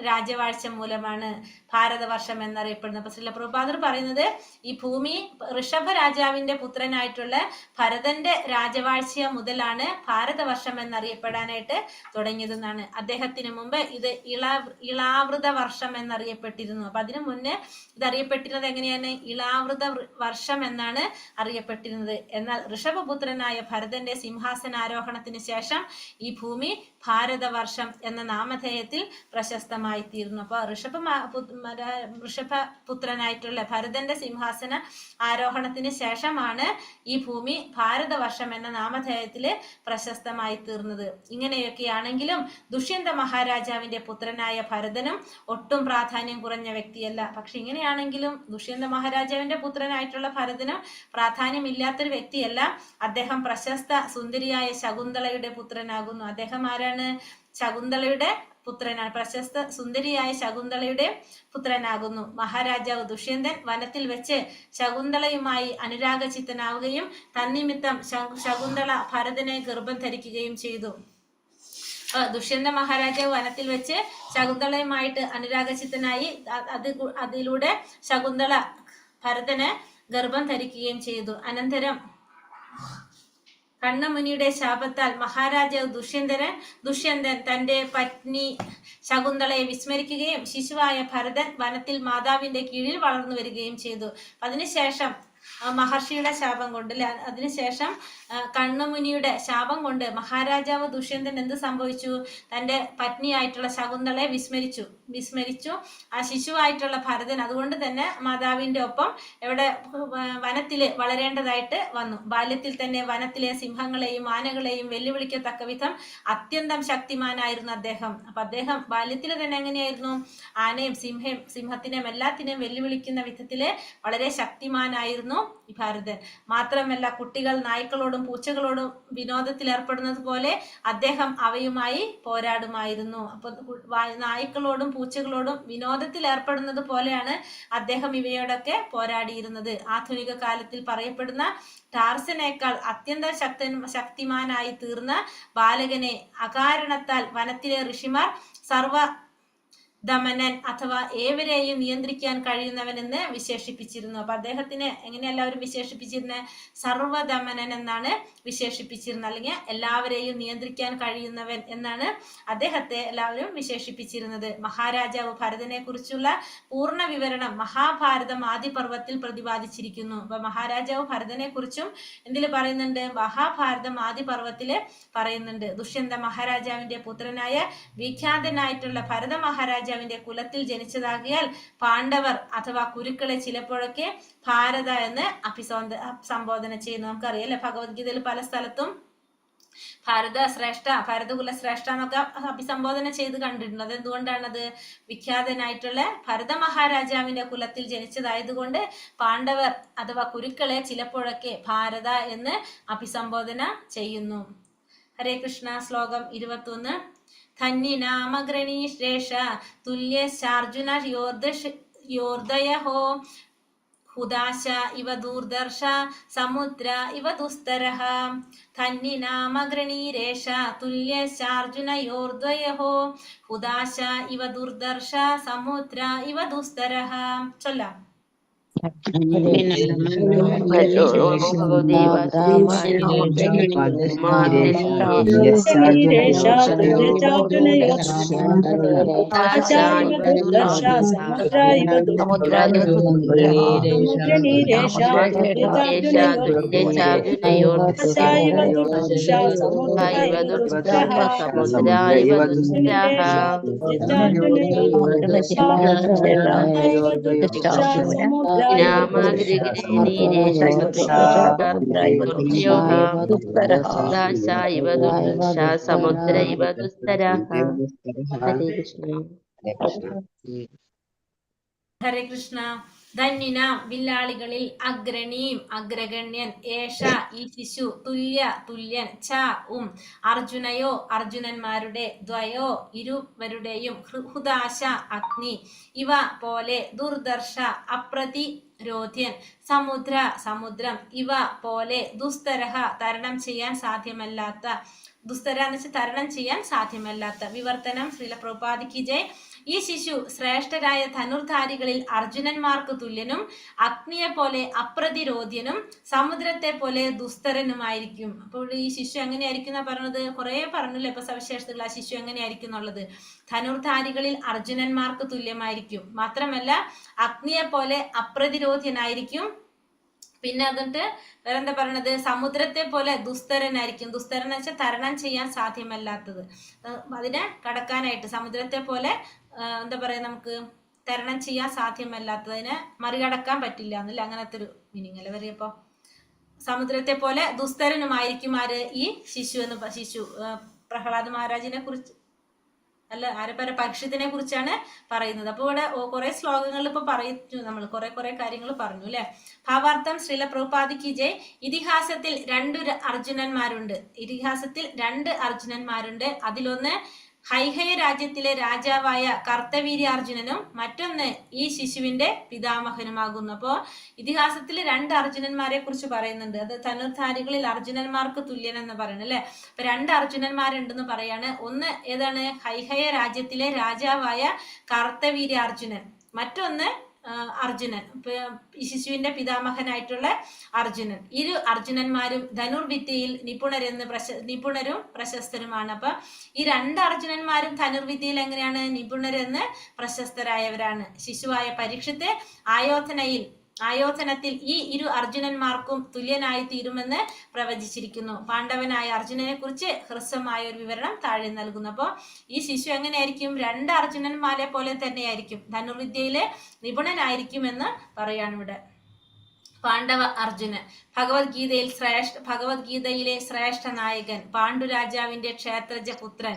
S3: രാജവാഴ്ച മൂലമാണ് ഭാരതവർഷം എന്നറിയപ്പെടുന്നത്. അപ്പൊ ശ്രീല പ്രഭുപാദർ പറയുന്നത് ഈ ഭൂമി ഋഷഭ രാജാവിന്റെ പുത്രനായിട്ടുള്ള ഭരതന്റെ രാജവാഴ്ച മുതലാണ് ഭാരതവർഷം എന്നറിയപ്പെടാനായിട്ട് തുടങ്ങിയതെന്നാണ്. അദ്ദേഹത്തിന് മുമ്പ് ഇത് ഇളാവൃത വർഷം എന്നറിയപ്പെട്ടിരുന്നു. അപ്പൊ അതിനു മുന്നേ ഇത് അറിയപ്പെട്ടിരുന്നത് എങ്ങനെയാണ്? ഇളാവൃത വർഷം എന്നാണ് അറിയപ്പെട്ടിരുന്നത്. എന്നാൽ ഋഷഭപുത്രനായ ഭരതന്റെ സിംഹാസനാരോഹണത്തിന് ശേഷം ഈ ഭൂമി ഭാരതവർഷം എന്ന നാമധേയത്തിൽ പ്രശസ്തമായി തീർന്നു. അപ്പൊ ഋഷഭപുത്രനായിട്ടുള്ള ഭരതന്റെ സിംഹാസന ആരോഹണത്തിന് ശേഷമാണ് ഈ ഭൂമി ഭാരതവർഷം എന്ന നാമധേയത്തില് പ്രശസ്തമായി തീർന്നത്. ഇങ്ങനെയൊക്കെയാണെങ്കിലും ദുഷ്യന്ത മഹാരാജാവിന്റെ പുത്രനായ ഭരതനും ഒട്ടും പ്രാധാന്യം കുറഞ്ഞ വ്യക്തിയല്ല. പക്ഷെ ഇങ്ങനെയാണെങ്കിലും ദുഷ്യന്ത മഹാരാജാവിന്റെ പുത്രനായിട്ടുള്ള ഭരതനും പ്രാധാന്യമില്ലാത്തൊരു വ്യക്തിയല്ല. അദ്ദേഹം പ്രശസ്ത സുന്ദരിയായ ശകുന്തളയുടെ പുത്രനാകുന്നു. അദ്ദേഹം ആരാണ്? ശകുന്തളയുടെ പുത്രനാണ്. പ്രശസ്ത സുന്ദരിയായ ശകുന്തളയുടെ പുത്രനാകുന്നു. മഹാരാജാവ് ദുഷ്യന്തൻ വനത്തിൽ വെച്ച് ശകുന്തളയുമായി അനുരാഗചിത്തനാവുകയും തന്നിമിത്തം ശകുന്തള ഭരതനെ ഗർഭം ധരിക്കുകയും ചെയ്തു. ദുഷ്യന്ത മഹാരാജാവ് വനത്തിൽ വെച്ച് ശകുന്തളയുമായിട്ട് അനുരാഗചിത്തനായി അതിലൂടെ ശകുന്തള ഭരതന് ഗർഭം ധരിക്കുകയും ചെയ്തു. അനന്തരം കണ്ണമുനിയുടെ ശാപത്താൽ മഹാരാജാവ് ദുഷ്യന്തൻ തന്റെ പത്നി ശകുന്തളയെ വിസ്മരിക്കുകയും ശിശുവായ ഭരതൻ വനത്തിൽ മാതാവിന്റെ കീഴിൽ വളർന്നു വരികയും ചെയ്തു. അതിനുശേഷം മഹർഷിയുടെ ശാപം കൊണ്ട് അതിനുശേഷം കണ്ണമുനിയുടെ ശാപം കൊണ്ട് മഹാരാജാവ് ദുഷ്യന്തൻ എന്ത് സംഭവിച്ചു? തന്റെ പത്നിയായിട്ടുള്ള ശകുന്തളയെ വിസ്മരിച്ചു. ആ ശിശുവായിട്ടുള്ള ഭരതൻ അതുകൊണ്ട് തന്നെ മാതാവിന്റെ ഒപ്പം വനത്തില് വളരേണ്ടതായിട്ട് വന്നു. ബാല്യത്തിൽ തന്നെ വനത്തിലെ സിംഹങ്ങളെയും ആനകളെയും വെല്ലുവിളിക്കത്തക്ക വിധം അത്യന്തം ശക്തിമാനായിരുന്നു അദ്ദേഹം. അപ്പൊ അദ്ദേഹം ബാല്യത്തിൽ തന്നെ എങ്ങനെയായിരുന്നു? ആനയും സിംഹത്തിനെയും എല്ലാത്തിനെയും വെല്ലുവിളിക്കുന്ന വിധത്തില് വളരെ ശക്തിമാനായിരുന്നു ഈ ഭരതൻ. മാത്രമല്ല കുട്ടികൾ നായ്ക്കളോടും പൂച്ചകളോടും വിനോദത്തിൽ ഏർപ്പെടുന്നത് പോലെ അദ്ദേഹം അവയുമായി പോരാടുമായിരുന്നു. അപ്പൊ നായ്ക്കളോടും പൂച്ചകളോടും വിനോദത്തിൽ ഏർപ്പെടുന്നത് പോലെയാണ് അദ്ദേഹം ഇവയോടൊക്കെ പോരാടിയിരുന്നത്. ആധുനിക കാലത്തിൽ പറയപ്പെടുന്ന ടാർസനേക്കാൾ അത്യന്തം ശക്തിമാനായി തീർന്ന ബാലകനെ അകാരണത്താൽ വനത്തിലെ ഋഷിമാർ ദമനൻ അഥവാ ഏവരെയും നിയന്ത്രിക്കാൻ കഴിയുന്നവൻ എന്ന് വിശേഷിപ്പിച്ചിരുന്നു. അപ്പൊ അദ്ദേഹത്തിനെ എങ്ങനെ എല്ലാവരും വിശേഷിപ്പിച്ചിരുന്നത്? സർവദമനൻ എന്നാണ് വിശേഷിപ്പിച്ചിരുന്നത്. അല്ലെങ്കിൽ എല്ലാവരെയും നിയന്ത്രിക്കാൻ കഴിയുന്നവൻ എന്നാണ് അദ്ദേഹത്തെ എല്ലാവരും വിശേഷിപ്പിച്ചിരുന്നത്. മഹാരാജാവ് ഭരതനെ കുറിച്ചുള്ള പൂർണ്ണ വിവരണം മഹാഭാരതം ആദിപർവത്തിൽ പ്രതിപാദിച്ചിരിക്കുന്നു. അപ്പൊ മഹാരാജാവ് ഭരതനെ കുറിച്ചും എന്തിൽ പറയുന്നുണ്ട്? മഹാഭാരതം ആദിപർവത്തില് പറയുന്നുണ്ട്. ദുഷ്യന്ത മഹാരാജാവിന്റെ പുത്രനായ വിഖ്യാതനായിട്ടുള്ള ഭരത മഹാരാജാവിന്റെ കുലത്തിൽ ജനിച്ചതാകിയാൽ പാണ്ഡവർ അഥവാ കുരുക്കളെ ചിലപ്പോഴൊക്കെ ഭാരത എന്ന് സംബോധന ചെയ്യുന്നു. നമുക്കറിയാം അല്ലെ, ഭഗവത്ഗീതയിൽ പല സ്ഥലത്തും ഭാരതകുല ശ്രേഷ്ഠ എന്നൊക്കെ അഭിസംബോധന ചെയ്ത് കണ്ടിട്ടുണ്ട്. അത് എന്തുകൊണ്ടാണത്? വിഖ്യാതനായിട്ടുള്ള ഭരത മഹാരാജാവിന്റെ കുലത്തിൽ ജനിച്ചതായതുകൊണ്ട് പാണ്ഡവർ അഥവാ കുരുക്കളെ ചിലപ്പോഴൊക്കെ ഭാരത എന്ന് അഭിസംബോധന ചെയ്യുന്നു. ഹരേ കൃഷ്ണ. ശ്ലോകം 21. ധന്യനാമഗ്രണീശ്രേഷ തുല്യശാർജുന യോർദയഹോ ഹുദാശ ഇവ ദൂർദർശ സമുദ്ര ഇവ ദുസ്തരഃ. ധന്യനാമഗ്രണീരേഷ തുല്യശാർജുനയോർദ്വയഹോ ഹുദാശ ഇവ ദുർദർശ സമുദ്ര ഇവ ദുസ്തരഃ. ചൊല്ലാം.
S5: സമുദ്ര ഇവ ദുസ്തരഃ. ഹരേ കൃഷ്ണ.
S3: ഹരേ കൃഷ്ണ. ധന്യനാം വില്ലാളികളിൽ അഗ്രണീം അഗ്രഗണ്യൻ, ഏഷ ഈ ശിശു, തുല്യൻ ച അർജുനയോ അർജുനന്മാരുടെ, ദ്വയോ ഇരുവരുടെയും, ഹുദാശ അഗ്നി, ഇവ പോലെ, ദുർദർശ അപ്രതിരോധ്യൻ, സമുദ്രം, ഇവ പോലെ, ദുസ്തരഹ തരണം ചെയ്യാൻ സാധ്യമല്ലാത്ത, ദുസ്തര എന്ന് വെച്ചാൽ തരണം ചെയ്യാൻ സാധ്യമല്ലാത്ത. വിവർത്തനം. ശ്രീല പ്രഭുപാദിക്ക് ജയ്. ഈ ശിശു ശ്രേഷ്ഠരായ ധനുർധാരികളിൽ അർജുനന്മാർക്ക് തുല്യനും, അഗ്നിയെ പോലെ അപ്രതിരോധ്യനും, സമുദ്രത്തെ പോലെ ദുസ്തരനുമായിരിക്കും. അപ്പോൾ ഈ ശിശു എങ്ങനെയായിരിക്കും പറഞ്ഞത്? കുറെ പറഞ്ഞില്ലേ ഇപ്പൊ സവിശേഷതകൾ ആ ശിശു എങ്ങനെയായിരിക്കും എന്നുള്ളത്. ധനുർധാരികളിൽ അർജുനന്മാർക്ക് തുല്യമായിരിക്കും, മാത്രമല്ല അഗ്നിയെ പോലെ അപ്രതിരോധ്യനായിരിക്കും. പിന്നെ എന്നിട്ട് വേറെന്താ പറയണത്? സമുദ്രത്തെ പോലെ ദുസ്തരനായിരിക്കും. ദുസ്തരൻ എന്ന് വെച്ചാൽ തരണം ചെയ്യാൻ സാധ്യമല്ലാത്തത്, അതിനെ കടക്കാനായിട്ട്. സമുദ്രത്തെ പോലെ എന്താ പറയാ, നമുക്ക് തരണം ചെയ്യാൻ സാധ്യമല്ലാത്തത്, അതിനെ മറികടക്കാൻ പറ്റില്ല എന്നല്ല, അങ്ങനത്തെ ഒരു മീനിങ് അല്ലേ പറയപ്പോ. സമുദ്രത്തെ പോലെ ദുസ്തരനുമായിരിക്കും ആര്? ഈ ശിശു പ്രഹ്ലാദ മഹാരാജിനെ കുറിച്ച് അല്ല, പരീക്ഷത്തിനെ കുറിച്ചാണ് പറയുന്നത്. അപ്പൊ ഇവിടെ കുറെ ശ്ലോകങ്ങൾ ഇപ്പൊ പറയുന്നു, നമ്മൾ കുറെ കാര്യങ്ങൾ പറഞ്ഞു അല്ലെ. ഭാവാർത്ഥം. ശ്രീല പ്രഭുപാദിക്ക് ജയ്. ഇതിഹാസത്തിൽ രണ്ട് അർജുനന്മാരുണ്ട്. അതിലൊന്ന് ഹൈഹയ രാജ്യത്തിലെ രാജാവായ കർത്തവീര്യാർജുനനും മറ്റൊന്ന് ഈ ശിശുവിന്റെ പിതാമഹനുമാകുന്നു. അപ്പോ ഇതിഹാസത്തിൽ രണ്ട് അർജുനന്മാരെ കുറിച്ച് പറയുന്നുണ്ട്. അത് ധനുർധാരികളിൽ അർജുനന്മാർക്ക് തുല്യനെന്ന് പറയുന്നത് അല്ലെ. അപ്പൊ രണ്ട് അർജുനന്മാരുണ്ടെന്ന് പറയാണ്. ഒന്ന് ഏതാണ്? ഹൈഹയ രാജ്യത്തിലെ രാജാവായ കർത്തവീര്യാർജുനൻ, മറ്റൊന്ന് അർജുനൻ, ശിശുവിന്റെ പിതാമഹനായിട്ടുള്ള അർജുനൻ. ഇരു അർജുനന്മാരും ധനുർവിദ്യയിൽ നിപുണരും പ്രശസ്തരുമാണ്. അപ്പൊ ഈ രണ്ട് അർജുനന്മാരും ധനുർവിദ്യയിൽ എങ്ങനെയാണ്? നിപുണരെന്ന് പ്രശസ്തരായവരാണ്. ശിശുവായ പരീക്ഷത്തെ ആയോധനത്തിൽ ഈ ഇരു അർജുനന്മാർക്കും തുല്യനായി തീരുമെന്ന് പ്രവചിച്ചിരിക്കുന്നു. പാണ്ഡവനായ അർജുനനെ കുറിച്ച് ഹ്രസ്വമായ ഒരു വിവരണം താഴെ നൽകുന്നു. അപ്പോൾ ഈ ശിശു എങ്ങനെയായിരിക്കും? രണ്ട് അർജുനന്മാരെ പോലെ തന്നെയായിരിക്കും, ധനുർവിദ്യയിലെ നിപുണനായിരിക്കുമെന്ന് പറയാണ് ഇവിടെ. പാണ്ഡവ അർജുനൻ. ഭഗവത്ഗീതയിലെ ശ്രേഷ്ഠ നായകൻ, പാണ്ഡുരാജാവിന്റെ ക്ഷേത്രജ പുത്രൻ.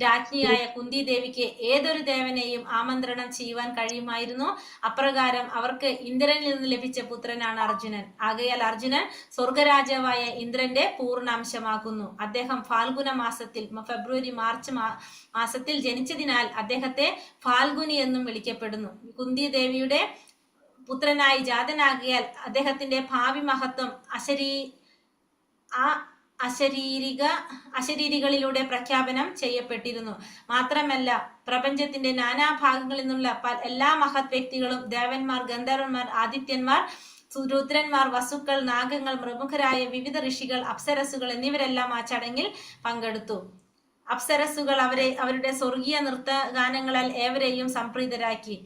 S3: രാജ്ഞിയായ കുന്തി ദേവിക്ക് ഏതൊരു ദേവനെയും ആമന്ത്രണം ചെയ്യുവാൻ കഴിയുമായിരുന്നു. അപ്രകാരം അവർക്ക് ഇന്ദ്രനിൽ നിന്ന് ലഭിച്ച പുത്രനാണ് അർജുനൻ. ആകയാൽ അർജുനൻ സ്വർഗരാജാവായ ഇന്ദ്രന്റെ പൂർണ്ണാംശമാകുന്നു. അദ്ദേഹം ഫാൽഗുന മാസത്തിൽ, ഫെബ്രുവരി മാർച്ച് മാസത്തിൽ ജനിച്ചതിനാൽ അദ്ദേഹത്തെ ഫാൽഗുനി എന്നും വിളിക്കപ്പെടുന്നു. കുന്തി ദേവിയുടെ പുത്രനായി ജാതനാകിയാൽ അദ്ദേഹത്തിന്റെ ഭാവി മഹത്വം അശരീരികളിലൂടെ പ്രഖ്യാപനം ചെയ്യപ്പെട്ടിരുന്നു. മാത്രമല്ല പ്രപഞ്ചത്തിന്റെ നാനാഭാഗങ്ങളിൽ നിന്നുള്ള എല്ലാ മഹത് വ്യക്തികളും, ദേവന്മാർ, ഗന്ധർവന്മാർ, ആദിത്യന്മാർ, രുദ്രന്മാർ, വസുക്കൾ, നാഗങ്ങൾ, പ്രമുഖരായ വിവിധ ഋഷികൾ, അപ്സരസുകൾ എന്നിവരെല്ലാം ആ ചടങ്ങിൽ പങ്കെടുത്തു. അപ്സരസുകൾ അവരുടെ സ്വർഗീയ നൃത്തഗാനങ്ങളാൽ ഏവരെയും സംപ്രീതരാക്കി.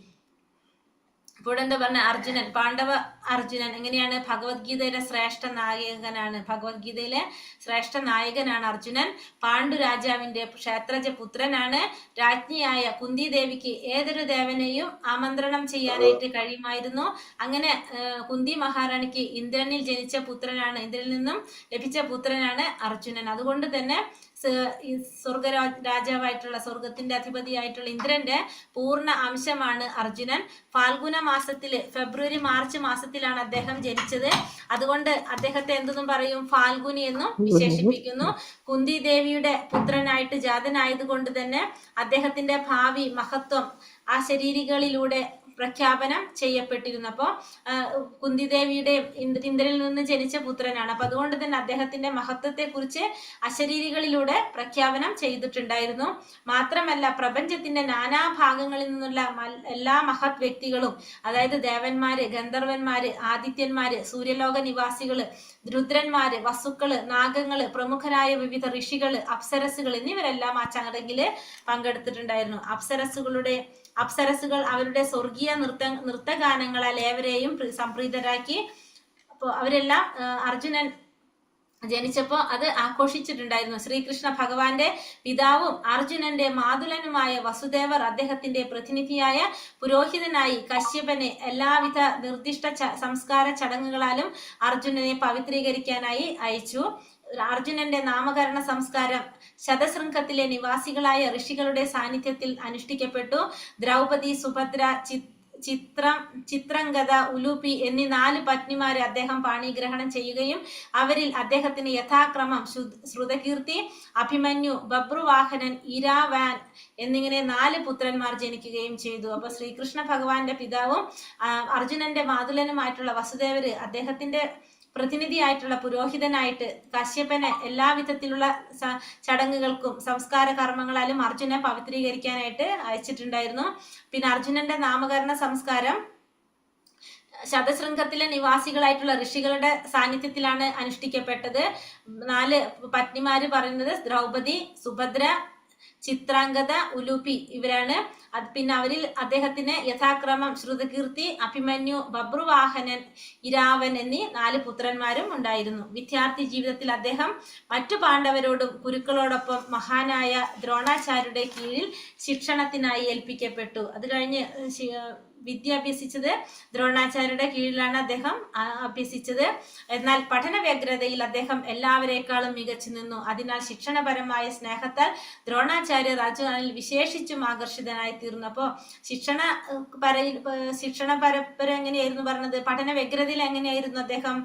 S3: അപ്പോൾ എന്താ പറഞ്ഞ അർജുനൻ, പാണ്ഡവ അർജുനൻ എങ്ങനെയാണ്? ഭഗവത്ഗീതയിലെ ശ്രേഷ്ഠ നായകനാണ്. ഭഗവത്ഗീതയിലെ ശ്രേഷ്ഠ നായകനാണ് അർജുനൻ. പാണ്ഡു രാജാവിന്റെ ക്ഷേത്രജ പുത്രനാണ്. രാജ്ഞിയായ കുന്തി ദേവിക്ക് ഏതൊരു ദേവനെയും ആമന്ത്രണം ചെയ്യാനായിട്ട് കഴിയുമായിരുന്നു. അങ്ങനെ കുന്തി മഹാറാണിക്ക് ഇന്ദ്രനിൽ ജനിച്ച പുത്രനാണ്, ഇന്ദ്രനിൽ നിന്നും ലഭിച്ച പുത്രനാണ് അർജുനൻ. അതുകൊണ്ട് തന്നെ സ്വർഗ രാജാവായിട്ടുള്ള, സ്വർഗത്തിന്റെ അധിപതിയായിട്ടുള്ള ഇന്ദ്രന്റെ പൂർണ്ണ അംശമാണ് അർജുനൻ. ഫാൽഗുന മാസത്തില്, ഫെബ്രുവരി മാർച്ച് മാസത്തിലാണ് അദ്ദേഹം ജനിച്ചത്. അതുകൊണ്ട് അദ്ദേഹത്തെ എന്തെന്നും പറയും? ഫാൽഗുനി എന്നും വിശേഷിപ്പിക്കുന്നു. കുന്തി ദേവിയുടെ പുത്രനായിട്ട് ജാതനായത് കൊണ്ട് തന്നെ അദ്ദേഹത്തിന്റെ ഭാവി മഹത്വം ആ ശരീരികളിലൂടെ പ്രഖ്യാപനം ചെയ്യപ്പെട്ടിരുന്നു. അപ്പോൾ കുന്തിദേവിയുടെ ഇന്ദ്രനിൽ നിന്ന് ജനിച്ച പുത്രനാണ്. അപ്പൊ അതുകൊണ്ട് തന്നെ അദ്ദേഹത്തിന്റെ മഹത്വത്തെ കുറിച്ച് അശരീരികളിലൂടെ പ്രഖ്യാപനം ചെയ്തിട്ടുണ്ടായിരുന്നു. മാത്രമല്ല പ്രപഞ്ചത്തിന്റെ നാനാഭാഗങ്ങളിൽ നിന്നുള്ള എല്ലാ മഹത് വ്യക്തികളും, അതായത് ദേവന്മാര്, ഗന്ധർവന്മാര്, ആദിത്യന്മാര്, സൂര്യലോക നിവാസികള്, രുദ്രന്മാര്, വസുക്കള്, നാഗങ്ങള്, പ്രമുഖരായ വിവിധ ഋഷികള്, അപ്സരസുകൾ എന്നിവരെല്ലാം ആ ചടങ്ങില് പങ്കെടുത്തിട്ടുണ്ടായിരുന്നു. അപ്സരസുകൾ അവരുടെ സ്വർഗീയ നൃത്തഗാനങ്ങളാൽ ഏവരെയും സംപ്രീതരാക്കി. അപ്പോൾ അവരെല്ലാം അർജുനൻ ജനിച്ചപ്പോൾ അത് ആഘോഷിച്ചിട്ടുണ്ടായിരുന്നു. ശ്രീകൃഷ്ണ ഭഗവാന്റെ പിതാവും അർജുനന്റെ മാതുലനുമായ വസുദേവർ അദ്ദേഹത്തിന്റെ പ്രതിനിധിയായ പുരോഹിതനായി കശ്യപനെ എല്ലാവിധ നിർദ്ദിഷ്ട സംസ്കാര ചടങ്ങുകളാലും അർജുനനെ പവിത്രീകരിക്കാനായി അയച്ചു. അർജുനന്റെ നാമകരണ സംസ്കാരം ശതശൃംഖത്തിലെ നിവാസികളായ ഋഷികളുടെ സാന്നിധ്യത്തിൽ അനുഷ്ഠിക്കപ്പെട്ടു. ദ്രൗപദി, സുഭദ്ര, ചിത്രംഗത, ഉലൂപി എന്നീ 4 പത്നിമാരെ അദ്ദേഹം പാണിഗ്രഹണം ചെയ്യുകയും അവരിൽ അദ്ദേഹത്തിന് യഥാക്രമം ശ്രുതകീർത്തി, അഭിമന്യു, ബബ്രുവാഹനൻ, ഇരാവാൻ എന്നിങ്ങനെ 4 പുത്രന്മാർ ജനിക്കുകയും ചെയ്തു. അപ്പൊ ശ്രീകൃഷ്ണ ഭഗവാന്റെ പിതാവും അർജുനന്റെ മാതുലനുമായിട്ടുള്ള വസുദേവര് അദ്ദേഹത്തിന്റെ പ്രതിനിധിയായിട്ടുള്ള പുരോഹിതനായിട്ട് കശ്യപനെ എല്ലാവിധത്തിലുള്ള ചടങ്ങുകൾക്കും സംസ്കാര കർമ്മങ്ങളാലും അർജുനെ പവിത്രീകരിക്കാനായിട്ട് അയച്ചിട്ടുണ്ടായിരുന്നു. പിന്നെ അർജുനന്റെ നാമകരണ സംസ്കാരം ശതശൃംഖത്തിലെ നിവാസികളായിട്ടുള്ള ഋഷികളുടെ സാന്നിധ്യത്തിലാണ് അനുഷ്ഠിക്കപ്പെട്ടത്. 4 പത്നിമാര് പറയുന്നത് ദ്രൗപദി, സുഭദ്ര, ചിത്രാംഗത, ഉലൂപി ഇവരാണ്. പിന്നെ അവരിൽ അദ്ദേഹത്തിന് യഥാക്രമം ശ്രുതകീർത്തി, അഭിമന്യു, ബബ്രുവാഹനൻ, ഇരാവൻ എന്നീ 4 പുത്രന്മാരും ഉണ്ടായിരുന്നു. വിദ്യാർത്ഥി ജീവിതത്തിൽ അദ്ദേഹം മറ്റു പാണ്ഡവരോടും കുരുക്കളോടൊപ്പം മഹാനായ ദ്രോണാചാര്യരുടെ കീഴിൽ ശിക്ഷണത്തിനായി ഏൽപ്പിക്കപ്പെട്ടു. അത് കഴിഞ്ഞ് വിദ്യ അഭ്യസിച്ചത് ദ്രോണാചാര്യരുടെ കീഴിലാണ് അദ്ദേഹം അഭ്യസിച്ചത്. എന്നാൽ പഠന വ്യഗ്രതയിൽ അദ്ദേഹം എല്ലാവരേക്കാളും മികച്ചു നിന്നു. അതിനാൽ ശിക്ഷണപരമായ സ്നേഹത്താൽ ദ്രോണാചാര്യർ അർജുനനിൽ വിശേഷിച്ചും ആകർഷിതനായി തീർന്നു. അപ്പോ ശിക്ഷണ പരമ്പര എങ്ങനെയായിരുന്നു പറഞ്ഞത്? പഠന വ്യഗ്രതയിൽ എങ്ങനെയായിരുന്നു അദ്ദേഹം?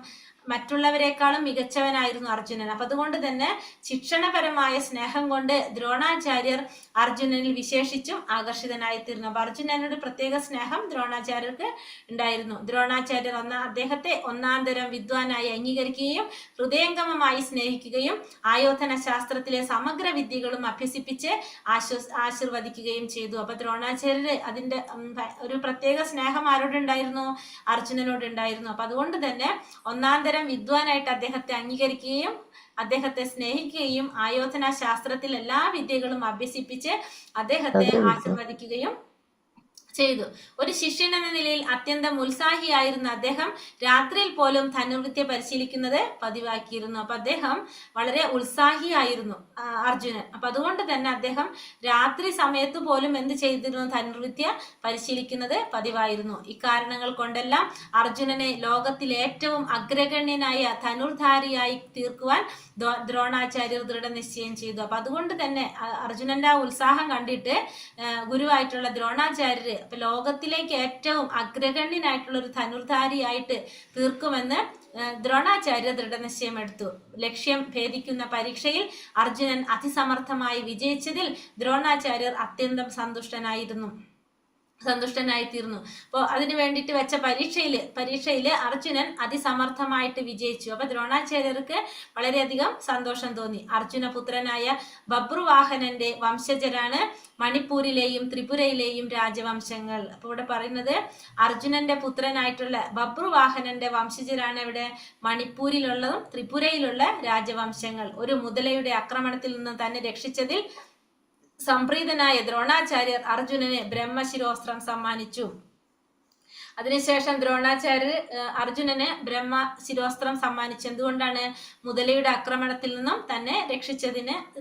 S3: മറ്റുള്ളവരെക്കാളും മികച്ചവനായിരുന്നു അർജുനൻ. അപ്പൊ അതുകൊണ്ട് തന്നെ ശിക്ഷണപരമായ സ്നേഹം കൊണ്ട് ദ്രോണാചാര്യർ അർജുനനിൽ വിശേഷിച്ചും ആകർഷിതനായി തീർന്നു. അപ്പൊ അർജുനനോട് പ്രത്യേക സ്നേഹം ദ്രോണാചാര്യർക്ക് ഉണ്ടായിരുന്നു. ദ്രോണാചാര്യർ അദ്ദേഹത്തെ ഒന്നാന്തരം വിദ്വാനായി അംഗീകരിക്കുകയും ഹൃദയംഗമമായി സ്നേഹിക്കുകയും ആയോധന ശാസ്ത്രത്തിലെ സമഗ്ര വിദ്യകളും അഭ്യസിപ്പിച്ച് ആശീർവദിക്കുകയും ചെയ്തു. അപ്പൊ ദ്രോണാചാര്യര് അതിന്റെ ഒരു പ്രത്യേക സ്നേഹം ആരോടുണ്ടായിരുന്നു? അർജുനനോടുണ്ടായിരുന്നു. അപ്പൊ അതുകൊണ്ട് തന്നെ ഒന്നാന്തരം വിദ്വാനായിട്ട് അദ്ദേഹത്തെ അംഗീകരിക്കുകയും അദ്ദേഹത്തെ സ്നേഹിക്കുകയും ആയോധന ശാസ്ത്രത്തിൽ എല്ലാ വിദ്യകളും അഭ്യസിപ്പിച്ച് അദ്ദേഹത്തെ ആശീർവദിക്കുകയും ചെയ്തു. ഒരു ശിഷ്യൻ എന്ന നിലയിൽ അത്യന്തം ഉത്സാഹിയായിരുന്ന അദ്ദേഹം രാത്രിയിൽ പോലും ധനുർവിദ്യ പരിശീലിക്കുന്നത് പതിവാക്കിയിരുന്നു. അപ്പൊ അദ്ദേഹം വളരെ ഉത്സാഹിയായിരുന്നു അർജുനൻ. അപ്പൊ അതുകൊണ്ട് തന്നെ അദ്ദേഹം രാത്രി സമയത്ത് പോലും എന്ത് ചെയ്തിരുന്നു? ധനുർവിദ്യ പരിശീലിക്കുന്നത് പതിവായിരുന്നു. ഇക്കാരണങ്ങൾ കൊണ്ടെല്ലാം അർജുനനെ ലോകത്തിൽ ഏറ്റവും അഗ്രഗണ്യനായ ധനുർധാരിയായി തീർക്കുവാൻ ദ്രോണാചാര്യർ ദൃഢനിശ്ചയം ചെയ്തു. അപ്പൊ അതുകൊണ്ട് തന്നെ അർജുനന്റെ ആ ഉത്സാഹം കണ്ടിട്ട് ഗുരുവായിട്ടുള്ള ദ്രോണാചാര്യര് ലോകത്തിലേക്ക് ഏറ്റവും അഗ്രഗണ്യനായിട്ടുള്ള ഒരു ധനുർധാരിയായിട്ട് തീർക്കുമെന്ന് ദ്രോണാചാര്യ ദൃഢനിശ്ചയം എടുത്തു. ലക്ഷ്യം ഭേദിക്കുന്ന പരീക്ഷയിൽ അർജുനൻ അതിസമർത്ഥമായി വിജയിച്ചതിൽ ദ്രോണാചാര്യർ അത്യന്തം സന്തുഷ്ടനായി തീർന്നു. അപ്പോൾ അതിനു വേണ്ടിയിട്ട് വെച്ച പരീക്ഷയില് അർജുനൻ അതിസമർത്ഥമായിട്ട് വിജയിച്ചു. അപ്പൊ ദ്രോണാചാര്യർക്ക് വളരെയധികം സന്തോഷം തോന്നി. അർജുനപുത്രനായ ബബ്രുവാഹനന്റെ വംശജരാണ് മണിപ്പൂരിലെയും ത്രിപുരയിലെയും രാജവംശങ്ങൾ. അപ്പൊ ഇവിടെ പറയുന്നത് അർജുനന്റെ പുത്രനായിട്ടുള്ള ബബ്രുവാഹനന്റെ വംശജരാണ് ഇവിടെ മണിപ്പൂരിലുള്ളതും ത്രിപുരയിലുള്ള രാജവംശങ്ങൾ. ഒരു മുതലയുടെ ആക്രമണത്തിൽ നിന്ന് തന്നെ രക്ഷിച്ചതിൽ സംപ്രീതനായ ദ്രോണാചാര്യർ അർജുനന് ബ്രഹ്മശിരോസ്ത്രം സമ്മാനിച്ചു. അതിനുശേഷം ദ്രോണാചാര്യർ അർജുനന് ബ്രഹ്മ ശിരോസ്ത്രം സമ്മാനിച്ചു. എന്തുകൊണ്ടാണ്? മുതലയുടെ ആക്രമണത്തിൽ നിന്നും തന്നെ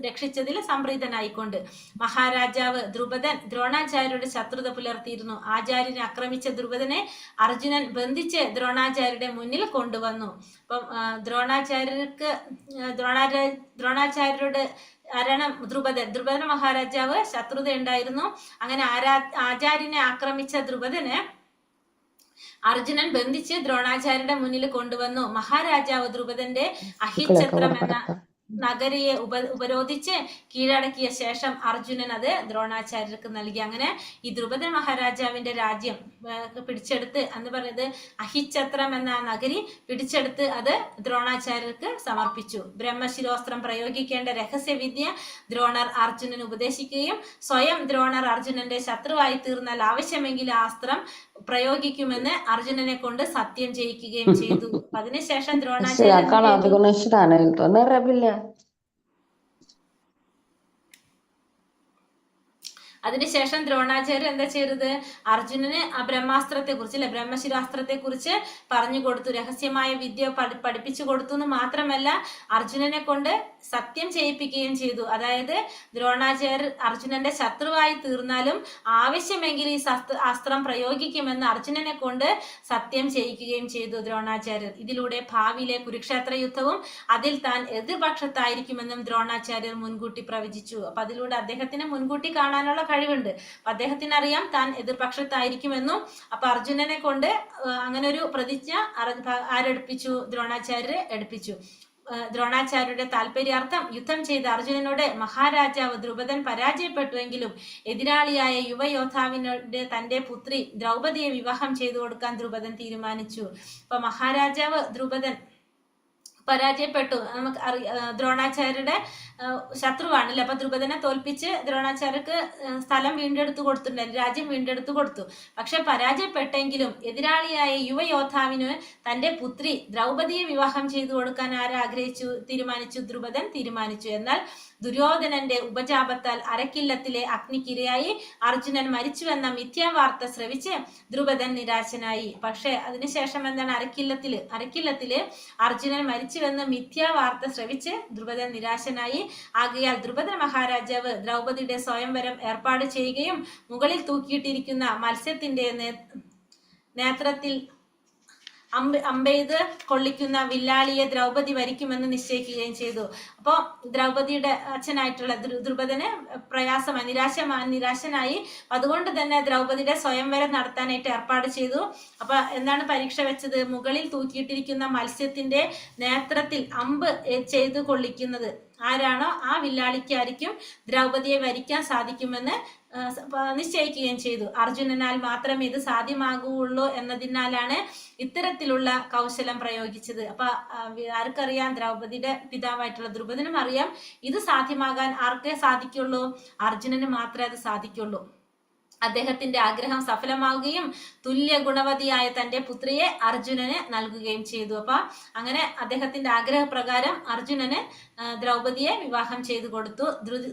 S3: രക്ഷിച്ചതിൽ സംപ്രീതനായിക്കൊണ്ട്. മഹാരാജാവ് ദ്രുപദൻ ദ്രോണാചാര്യരുടെ ശത്രുത പുലർത്തിയിരുന്നു. ആചാര്യനെ ആക്രമിച്ച ദ്രുപദനെ അർജുനൻ ബന്ധിച്ച് ദ്രോണാചാര്യരുടെ മുന്നിൽ കൊണ്ടുവന്നു. അപ്പം ദ്രോണാചാര്യരുടെ ആരാണ്? ദ്രുപദൻ മഹാരാജാവ് ശത്രുത ഉണ്ടായിരുന്നു. അങ്ങനെ ആചാര്യനെ ആക്രമിച്ച ദ്രുപദന് അർജുനൻ ബന്ധിച്ച് ദ്രോണാചാര്യരുടെ മുന്നിൽ കൊണ്ടുവന്നു. മഹാരാജാവ് ദ്രുപദന്റെ അഹിച്ഛത്രം എന്ന നഗരിയെ ഉപരോധിച്ച് കീഴടക്കിയ ശേഷം അർജുനൻ അത് ദ്രോണാചാര്യർക്ക് നൽകി. അങ്ങനെ ഈ ദ്രുപദ മഹാരാജാവിന്റെ രാജ്യം പിടിച്ചെടുത്ത് എന്ന് പറയുന്നത് അഹിച്ഛത്രം എന്ന നഗരി പിടിച്ചെടുത്ത് അത് ദ്രോണാചാര്യർക്ക് സമർപ്പിച്ചു. ബ്രഹ്മശിരോസ്ത്രം പ്രയോഗിക്കേണ്ട രഹസ്യവിദ്യ ദ്രോണർ അർജുനന് ഉപദേശിക്കുകയും സ്വയം ദ്രോണർ അർജുനന്റെ ശത്രുവായി തീർന്നാൽ ആവശ്യമെങ്കിൽ ആ അസ്ത്രം പ്രയോഗിക്കുമെന്ന് അർജുനനെ കൊണ്ട് സത്യം ചെയ്യിക്കുകയും ചെയ്തു. അതിനുശേഷം ദ്രോണാചാര്യർ എന്താ ചെയ്തത്? അർജുനന് ആ ബ്രഹ്മാസ്ത്രത്തെ കുറിച്ച് അല്ലെ ബ്രഹ്മശിരാസ്ത്രത്തെ കുറിച്ച് പറഞ്ഞു കൊടുത്തു. രഹസ്യമായ വിദ്യ പഠിപ്പിച്ചു കൊടുത്തു എന്ന് മാത്രമല്ല അർജുനനെ കൊണ്ട് സത്യം ചെയ്യിപ്പിക്കുകയും ചെയ്തു. അതായത് ദ്രോണാചാര്യർ അർജുനന്റെ ശത്രുവായി തീർന്നാലും ആവശ്യമെങ്കിൽ ഈ അസ്ത്രം പ്രയോഗിക്കുമെന്ന് അർജുനനെ കൊണ്ട് സത്യം ചെയ്യിക്കുകയും ചെയ്തു ദ്രോണാചാര്യർ. ഇതിലൂടെ ഭാവിയിലെ കുരുക്ഷേത്ര യുദ്ധവും അതിൽ താൻ എതിർപക്ഷത്തായിരിക്കുമെന്നും ദ്രോണാചാര്യർ മുൻകൂട്ടി പ്രവചിച്ചു. അപ്പൊ അതിലൂടെ അദ്ദേഹത്തിന് മുൻകൂട്ടി കാണാനുള്ള കഴിവുണ്ട്. അപ്പൊ അദ്ദേഹത്തിന് അറിയാം താൻ എതിർപക്ഷത്തായിരിക്കുമെന്നും. അപ്പൊ അർജുനനെ കൊണ്ട് അങ്ങനെ ഒരു പ്രതിജ്ഞ ആരെടുപ്പിച്ചു? ദ്രോണാചാര്യർ എടുപ്പിച്ചു. ദ്രോണാചാര്യരുടെ താല്പര്യാർത്ഥം യുദ്ധം ചെയ്ത അർജുനനോട് മഹാരാജാവ് ദ്രുപദൻ പരാജയപ്പെട്ടുവെങ്കിലും എതിരാളിയായ യുവയോദ്ധാവിനോട് തന്റെ പുത്രി ദ്രൗപദിയെ വിവാഹം ചെയ്തു കൊടുക്കാൻ ദ്രുപദൻ തീരുമാനിച്ചു. അപ്പൊ മഹാരാജാവ് ദ്രുപദൻ പരാജയപ്പെട്ടു. നമുക്ക് ദ്രോണാചാര്യരുടെ ശത്രുവാണല്ലേ. അപ്പൊ ദ്രുപദനെ തോൽപ്പിച്ച് ദ്രോണാചാര്യർക്ക് സ്ഥലം വീണ്ടെടുത്തു കൊടുത്തിട്ടുണ്ടായിരുന്നു, രാജ്യം വീണ്ടെടുത്തു കൊടുത്തു. പക്ഷെ പരാജയപ്പെട്ടെങ്കിലും എതിരാളിയായ യുവയോദ്ധാവിന് തന്റെ പുത്രി ദ്രൗപദിയെ വിവാഹം ചെയ്തു കൊടുക്കാൻ തീരുമാനിച്ചു. ദ്രുപദൻ തീരുമാനിച്ചു. എന്നാൽ ദുര്യോധനന്റെ ഉപജാപത്താൽ അരക്കില്ലത്തിലെ അഗ്നിക്കിരയായി അർജുനൻ മരിച്ചുവെന്ന മിഥ്യാവാർത്ത ശ്രവിച്ച് ദ്രുപദൻ നിരാശനായി. പക്ഷെ അതിനുശേഷം എന്താണ്? അരക്കില്ലത്തില് അർജുനൻ മരിച്ചുവെന്ന് മിഥ്യാവാർത്ത ശ്രവിച്ച് ദ്രുപദൻ നിരാശനായി. ആകയാൽ ദ്രുപദ മഹാരാജാവ് ദ്രൗപദിയുടെ സ്വയംവരം ഏർപ്പാട് ചെയ്യുകയും മുകളിൽ തൂക്കിയിട്ടിരിക്കുന്ന മത്സ്യത്തിന്റെ നേത്രത്തിൽ അമ്പെയ്ത് കൊള്ളിക്കുന്ന വില്ലാളിയെ ദ്രൗപദി വരിക്കുമെന്ന് നിശ്ചയിക്കുകയും ചെയ്തു. അപ്പോ ദ്രൗപദിയുടെ അച്ഛനായിട്ടുള്ള ദ്രുപദന് നിരാശനായി. അതുകൊണ്ട് തന്നെ ദ്രൗപദിയുടെ സ്വയംവരം നടത്താനായിട്ട് ഏർപ്പാട് ചെയ്തു. അപ്പൊ എന്താണ് പരീക്ഷ വെച്ചത്? മുകളിൽ തൂക്കിയിട്ടിരിക്കുന്ന മത്സ്യത്തിന്റെ നേത്രത്തിൽ അമ്പ് ചെയ്ത് കൊള്ളിക്കുന്നത് ആരാണോ ആ വില്ലാളിക്കായിരിക്കും ദ്രൗപദിയെ വരിക്കാൻ സാധിക്കുമെന്ന് നിശ്ചയിക്കുകയും ചെയ്തു. അർജുനനാൽ മാത്രമേ ഇത് സാധ്യമാകുള്ളൂ എന്നതിനാലാണ് ഇത്തരത്തിലുള്ള കൗശലം പ്രയോഗിച്ചത്. അപ്പൊ ആർക്കറിയാം? ദ്രൗപദിയുടെ പിതാവായിട്ടുള്ള ദ്രുപദനും അറിയാം ഇത് സാധ്യമാകാൻ ആർക്കേ സാധിക്കുള്ളൂ? അർജുനന് മാത്രമേ അത് സാധിക്കുള്ളൂ. അദ്ദേഹത്തിന്റെ ആഗ്രഹം സഫലമാവുകയും തുല്യ ഗുണവതിയായ തന്റെ പുത്രിയെ അർജുനന് നൽകുകയും ചെയ്തു. അപ്പൊ അങ്ങനെ അദ്ദേഹത്തിന്റെ ആഗ്രഹപ്രകാരം അർജുനന് ദ്രൗപദിയെ വിവാഹം ചെയ്തു കൊടുത്തു.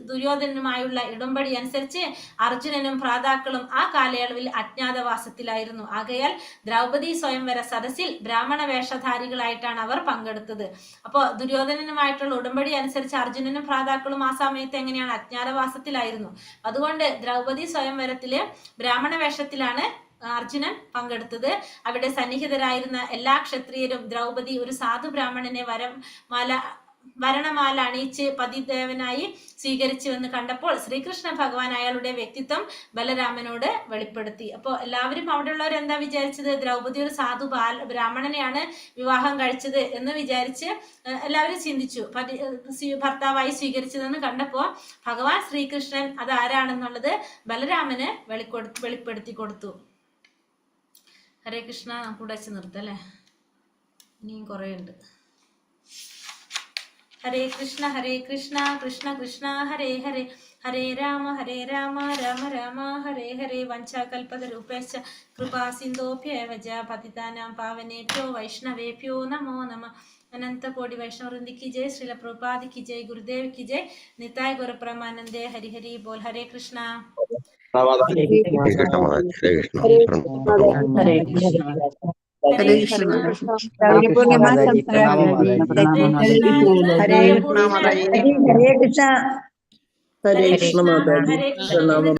S3: ദുര്യോധനനുമായുള്ള ഇടമ്പടി അനുസരിച്ച് അർജുനനും ഭ്രാതാക്കളും ആ കാലയളവിൽ അജ്ഞാതവാസത്തിലായിരുന്നു. ആകയാൽ ദ്രൗപദി സ്വയംവര സദസ്സിൽ ബ്രാഹ്മണ വേഷധാരികളായിട്ടാണ് അവർ പങ്കെടുത്തത്. അപ്പോ ദുര്യോധനനുമായിട്ടുള്ള ഉടമ്പടി അനുസരിച്ച് അർജുനനും ഭ്രാതാക്കളും ആ സമയത്ത് എങ്ങനെയാണ്? അജ്ഞാതവാസത്തിലായിരുന്നു. അതുകൊണ്ട് ദ്രൗപദി സ്വയംവരത്തില് ബ്രാഹ്മണ വേഷത്തിലാണ് അർജുനൻ പങ്കെടുത്തത്. അവിടെ സന്നിഹിതരായിരുന്ന എല്ലാ ക്ഷത്രിയരും ദ്രൗപദി ഒരു സാധു ബ്രാഹ്മണനെ വരണമാല അണിയിച്ച് പതിദേവനായി സ്വീകരിച്ചുവെന്ന് കണ്ടപ്പോൾ ശ്രീകൃഷ്ണ ഭഗവാൻ അയാളുടെ വ്യക്തിത്വം ബലരാമനോട് വെളിപ്പെടുത്തി. അപ്പോൾ എല്ലാവരും അവിടെയുള്ളവർ എന്താ വിചാരിച്ചത്? ദ്രൗപദി ഒരു സാധു ബ്രാഹ്മണനെയാണ് വിവാഹം കഴിച്ചത് എന്ന് വിചാരിച്ച് എല്ലാവരും ചിന്തിച്ചു. ഭർത്താവായി സ്വീകരിച്ചതെന്ന് കണ്ടപ്പോൾ ഭഗവാൻ ശ്രീകൃഷ്ണൻ അത് ആരാണെന്നുള്ളത് ബലരാമന് വെളിപ്പെടുത്തി കൊടുത്തു. ഹരേ കൃഷ്ണ. കൂടെ വെച്ച് നിർത്തല്ലേ, ഇനിയും കുറേ ഉണ്ട്. ഹരേ കൃഷ്ണ കൃഷ്ണ കൃഷ്ണ ഹരേ ഹരേ, ഹരേ രാമ രാമ രാമ ഹരേ ഹരേ. വഞ്ചാകൽപതരൂപേശ്ച കൃപാ സിന്ധോഭ്യേവ ച പതിതാനാം പാവനേഭ്യോ വൈഷ്ണവേഭ്യോ നമോ നമഃ. अनंत कोटि वैष्णव वृंद की जय, श्रील प्रभुपाद की जय, गुरुदेव की जय, निताय गुरु परमानंदे। हरि हरि बोल। हरे कृष्णा।
S8: കൃഷ്ണ മാതാജി ഹരേ കൃഷ്ണ
S5: ഹരേ കൃഷ്ണ.
S2: ഹരേ കൃഷ്ണ
S4: ഹരേ കൃഷ്ണ മാതാജി പ്രണാമം മാതാജി
S3: ഹരേ കൃഷ്ണ മാതാജി
S2: ഹരേ കൃഷ്ണ
S3: ഹരേ കൃഷ്ണ ഹരേ കൃഷ്ണ